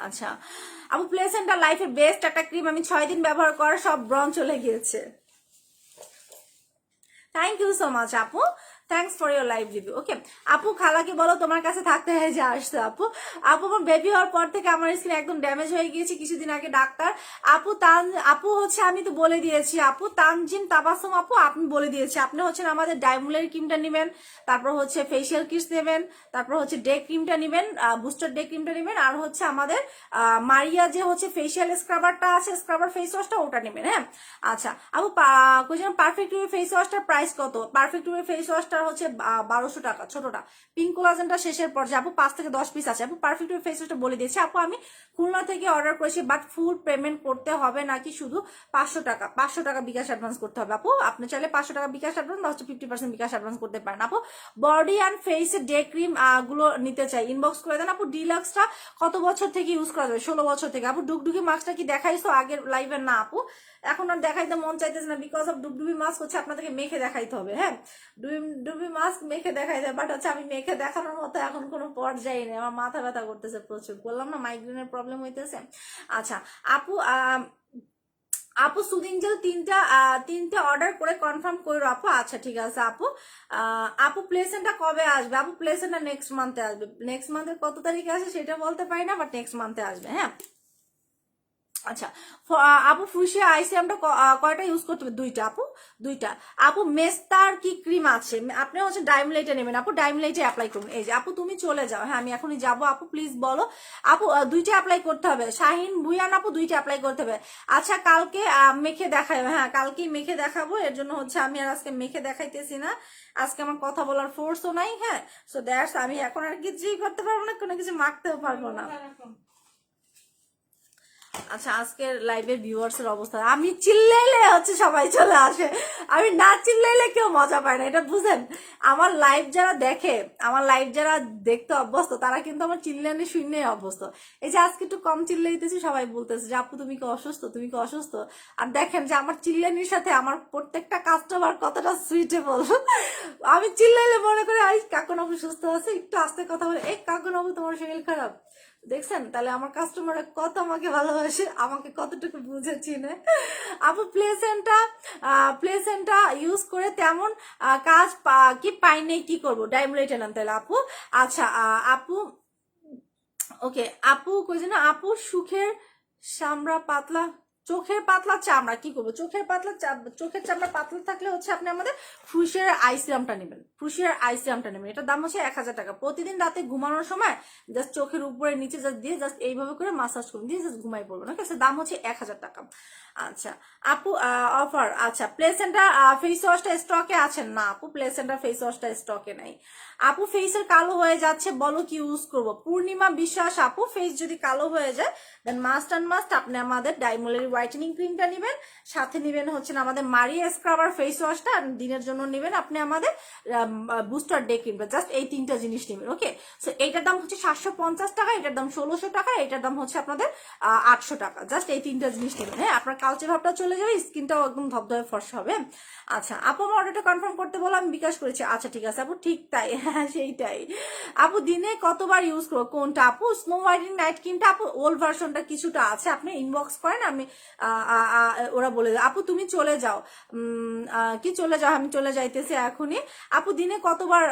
আচ্ছা আপু, প্লেসেন্টা লাইফের বেস্ট একটা ক্রিম, আমি 6 দিন ব্যবহার করার সব ব্রণ চলে গিয়েছে। থ্যাংক ইউ সো মাচ আপু, thanks for your live review. Okay আপু, খালাকে বলো তোমার কাছে থাকতে হয় যে আসতো। আপু আপু আমার বেবি হওয়ার পর থেকে আমার স্কিন একদম ড্যামেজ হয়ে গিয়েছে, কিছুদিন আগে ডাক্তার আপু আপু হচ্ছে আমি তো বলে দিয়েছি আপু, তানজিন তাবাসুম আপু আপনি বলে দিয়েছি, আপনি হচ্ছেন আমাদের ডাইমুলের ক্রিমটা নেবেন, তারপর হচ্ছে ফেসিয়াল কিটস নেবেন, তারপর হচ্ছে ডে ক্রিমটা নেবেন, বুস্টার ডে ক্রিমটা নেবেন, আর হচ্ছে আমাদের মারিয়া যে হচ্ছে ফেসিয়াল স্ক্রাবারটা আছে, স্ক্রাবার ফেস ওয়াশটা ওটা নেবেন। হ্যাঁ আচ্ছা আপু, পারফেক্ট ফেস ওয়াশটার প্রাইস কত? পারফেক্ট ফেস ওয়াশটা হচ্ছে 1200 টাকা, ছোটটা পিঙ্ক কোলাজেনটা শেষের পর্যায়ে আপু 5 থেকে 10 পিস আছে। আপু পারফেক্ট ফেস ওয়াশটা বলে দিয়েছি আপু, আমি খুলনা থেকে অর্ডার করেছি, বাট ফুল পেমেন্ট করতে হবে নাকি শুধু 500 টাকা? 500 টাকা বিকাশ অ্যাডভান্স করতে হবে আপু, আপনি চাইলে 500 টাকা বিকাশ অ্যাডভান্স বা 50% বিকাশ অ্যাডভান্স করতে পারেন। আপু বডি অ্যান্ড ফেসের ডে ক্রিম গুলো নিতে চাই, ইনবক্স করে দেন। আপু ডিলাক্সটা কত বছর থেকে ইউজ করা যাবে? 16 বছর থেকে। আপু ডুগডুগি মাস্কটা কি দেখাইছো আগের লাইভে? না আপু এখন আর দেখাইতে মন চাইতেছে না, বিকজ অফ ডুবডুবি মাস্ক হচ্ছে আপনাদেরকে মেখে দেখাইতে হবে। হ্যাঁ ডুবি মাস্ক মেখে দেখাইতে হবে, বাট হচ্ছে আমি মেখে দেখানোর মতো এখন কোনো পর্যায়ে নেই, আমার মাথা ব্যথা করতেছে প্রচুর, বললাম না মাইগ্রেনের প্রবলেম হইতেছে। আচ্ছা আপু আপু সুদিন জেল তিনটা অর্ডার করে কনফার্ম করো আপু। আচ্ছা ঠিক আছে আপু। আপু প্লেসেন্টটা কবে আসবে? আপু প্লেসেন্টটা নেক্সট মান্থে আসবে, নেক্সট মান্থের কত তারিখে আসে সেটা বলতে পারি না, বাট নেক্সট মান্থে আসবে। হ্যাঁ আচ্ছা আপু ফুসিয়া আইসিএমটা কয়টা ইউজ করতে হবে? 2টা আপু, 2টা। আপু মেস্তার কি ক্রিম আছে? আপনি হচ্ছে ডাইমলাইটে নেবেন আপু, ডাইমলাইটে অ্যাপ্লাই করুন। এই যে আপু তুমি চলে যাও, হ্যাঁ আমি এখনই যাবো আপু, প্লিজ বলো আপু। 2টা অ্যাপ্লাই করতে হবে। শাহিন বুয়ান আপু 2টা অ্যাপ্লাই করতে হবে। আচ্ছা কালকে মেখে দেখাবো, হ্যাঁ কালকেই মেখে দেখাবো, এর জন্য হচ্ছে আমি আর আজকে মেখে দেখাইতেছি না, আজকে আমার কথা বলার ফোর্সও নাই। হ্যাঁ সো দ্যাটস, আমি এখন আর কিছুই করতে পারবো না, কোনো কিছু মাখতেও পারবো না। আচ্ছা আজকের লাইভের ভিউয়ার্স এর অবস্থা, আমি চিল্লাইলে হচ্ছে সবাই চলে আসে, আমি না চিল্লাইলে কেউ মজা পায় না, এটা বুঝেন। আমার লাইভ যারা দেখে, আমার লাইভ যারা দেখতে অভ্যস্ত, তারা কিন্তু আমার চিল্লানি শুনে অভ্যস্ত। এই যে আজকে একটু কম চিল্লাইতেছি, সবাই বলতেছে যে আপু তুমি কি অসুস্থ, তুমি কি অসুস্থ। আর দেখেন যে আমার চিল্লানির সাথে আমার প্রত্যেকটা কাস্টমার কতটা সুইটেবল। আমি চিল্লাইলে মনে করি এই কাকুন আপু সুস্থ আছে, একটু আস্তে কথা বলে এই কাকুন আপু তোমার শরীর খারাপ, দেখছেন তাহলে আমার কাস্টমার কত আমাকে ভালোবাসে, আমাকে কতটুকু বুঝেছি না। আপু প্লেসেন্টটা ইউজ করে তেমন কাজ কি পাইনি, কি করবো? ডাইমুলেট আনেন তাহলে আপু। আচ্ছা আপু ওকে আপু কই যেন আপু সুখের চামড়া পাতলা, চোখের পাতলা চামড়া কি করবো? চোখের চামড়া পাতলা থাকলে হচ্ছে আপনি আমাদের ফুসিয়ার আইসিরামটা নেবেন, ফুসিয়ার আইসিরামটা নেবেন, এটার দাম হচ্ছে 1000 টাকা। প্রতিদিন রাতে ঘুমানোর সময় জাস্ট চোখের উপরে নিচে জাস্ট দিয়ে জাস্ট এইভাবে করে মাসাজ করুন, দিয়ে জাস্ট ঘুমাই পড়বেন। ওকে দাম হচ্ছে 1000 টাকা। আচ্ছা আপু অফার, আচ্ছা প্লেসেন্টা ফেস ওয়াশটা স্টকে আছে? না আপু প্লেসেন্টা ফেস ওয়াশটা স্টকে নাই। আপু ফেসের কালো হয়ে যাচ্ছে, বলো কি ইউজ করবো? পূর্ণিমা বিশ্বাস আপু, ফেস যদি কালো হয়ে যায় দেন মাস্ট অ্যান্ড মাস্ট আপনি আমাদের ডাইমোলারি হোয়াইটেনিং ক্রিমটা নেবেন, সাথে নেবেন হচ্ছে আমাদের মারিয়া স্ক্রাবার ফেস ওয়াশটা, আর দিনের জন্য নেবেন আপনি আমাদের বুস্টার ডে ক্রিমটা, জাস্ট এই 3টা জিনিস নেবেন। ওকে সো এইটার দাম হচ্ছে 750 টাকা, এটার দাম 1600 টাকা, এটার দাম হচ্ছে আপনাদের 800 টাকা, জাস্ট এই 3টা জিনিস নেবেন। হ্যাঁ আপনার কালচে ভাবটা চলে যাবে, স্কিনটাও একদম ধবধবে ফর্সা হবে। আচ্ছা আপু আমার অর্ডারটা কনফার্ম করতে বলো, আমি বিকাশ করেছি। আচ্ছা ঠিক আছে আপু, ঠিক তাই, হ্যাঁ সেইটাই। আপু দিনে কতবার ইউজ করবো কোনটা? আপু স্নো হোয়াইটেনিং নাইট ক্রিমটা আপু ওল্ড ভার্সনটা কিছুটা আছে, আপনি ইনবক্স করেন, আমি ওরা বলে দেয়। আপু তুমি চলে যাও, কি চলে যাও? আমি চলে যাইতেছি এখনই। আপু দিনে কতবার?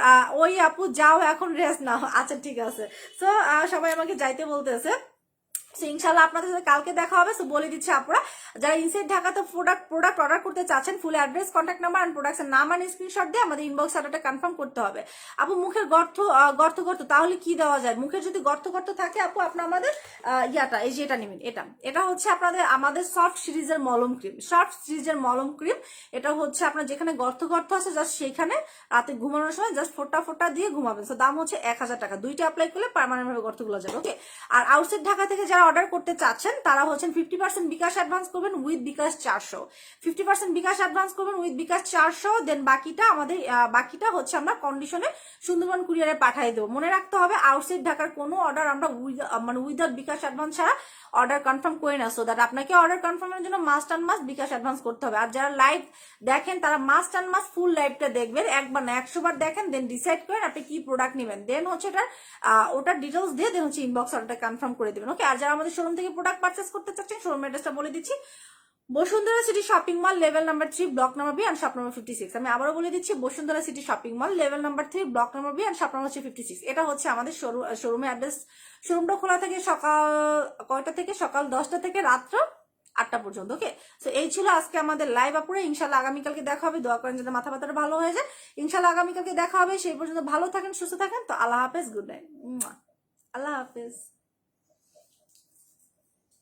ওই আপু যাও এখন রেস্ট নাও। আচ্ছা ঠিক আছে। সো সবাই আমাকে যাইতে বলতেছে, ইনশাল্লাহ আপনাদের সাথে কালকে দেখা হবে। সো বলে দিচ্ছি আপনারা যারা ইনসাইড ঢাকাতে প্রোডাক্ট অর্ডার করতে চাচ্ছেন, full address, contact number and প্রোডাক্টের নাম আর স্ক্রিনশট দিয়ে আমাদের ইনবক্স অর্ডারটা কনফার্ম করতে হবে। আপু মুখের গর্ত তাহলে কি দেওয়া যায়? মুখের যদি গর্ত থাকে আপু আপনার আমাদের ইয়াটা, এই যে এটা নেবেন, এটা হচ্ছে আমাদের সফট সিরিজের মলম ক্রিম, সফট সিরিজের মলম ক্রিম। এটা হচ্ছে আপনার যেখানে গর্ত আছে জাস্ট সেখানে রাতে ঘুমানোর সময় জাস্ট ফোটা দিয়ে ঘুমাবেন। সো দাম হচ্ছে 1000 টাকা, 2টা অ্যাপ্লাই করলে পার্মানেন্ট ভাবে গর্তগুলো যাবে। ওকে আর আউটসাইড ঢাকা থেকে যারা অর্ডার করতে চাচ্ছেন তারা হচ্ছেন 50% বিকাশ অ্যাডভান্স করবেন উইথ বিকাশ 400, 50% বিকাশ অ্যাডভান্স করবেন উইথ বিকাশ 400, দেন বাকিটা হচ্ছে আমরা কন্ডিশনে সুন্দরবন কুরিয়ারে পাঠিয়ে দেবো। মনে রাখতে হবে আউটসাইড ঢাকার কোনো অর্ডার আমরা উইদাউট বিকাশ অ্যাডভান্স ছাড়া অর্ডার কনফার্ম করি না। সো দ্যাট আপনাকে অর্ডার কনফার্মের জন্য must and must bKash advance করতে হবে। আর যারা লাইভ দেখেন তারা মাস্ট অ্যান্ড মাস্ট ফুল লাইভটা দেখবেন, একবার না 100 বার দেখেন, দেন ডিসাইড করেন আপনি কি প্রোডাক্ট নেবেন, দেন হচ্ছে ওটার ডিটেলস দিয়ে দেন হচ্ছে ইনবক্স অর্ডারটা কনফার্ম করে দেবেন। ওকে আর যারা আমাদের শোরুম থেকে প্রোডাক্ট পারচেস করতে চাচ্ছেন, শোরুম অ্যাড্রেসটা বলে দিচ্ছি, Bashundhara city shopping mall level number 3 block number B and shop number 56। আমি আবারও বলে দিচ্ছি, Bashundhara city shopping mall level number 3 block number B and shop number 56। এটা হচ্ছে আমাদের শোরুমের অ্যাড্রেস। শোরুমটা খোলা থাকে সকাল কয়টা থেকে? সকাল 10টা থেকে রাত্র 8টা পর্যন্ত। ওকে, তো এই ছিল আজকে আমাদের লাইভ। আপুরে ইনশাল্লাহ আগামীকালকে দেখা হবে। দোয়া করেন যেন মাথা ব্যথাটা ভালো হয়ে যায়। ইনশাল্লাহ আগামীকালকে দেখা হবে। সেই পর্যন্ত ভালো থাকেন, সুস্থ থাকেন। তো আল্লাহ হাফেজ, গুড নাইট, আল্লাহ হাফেজ।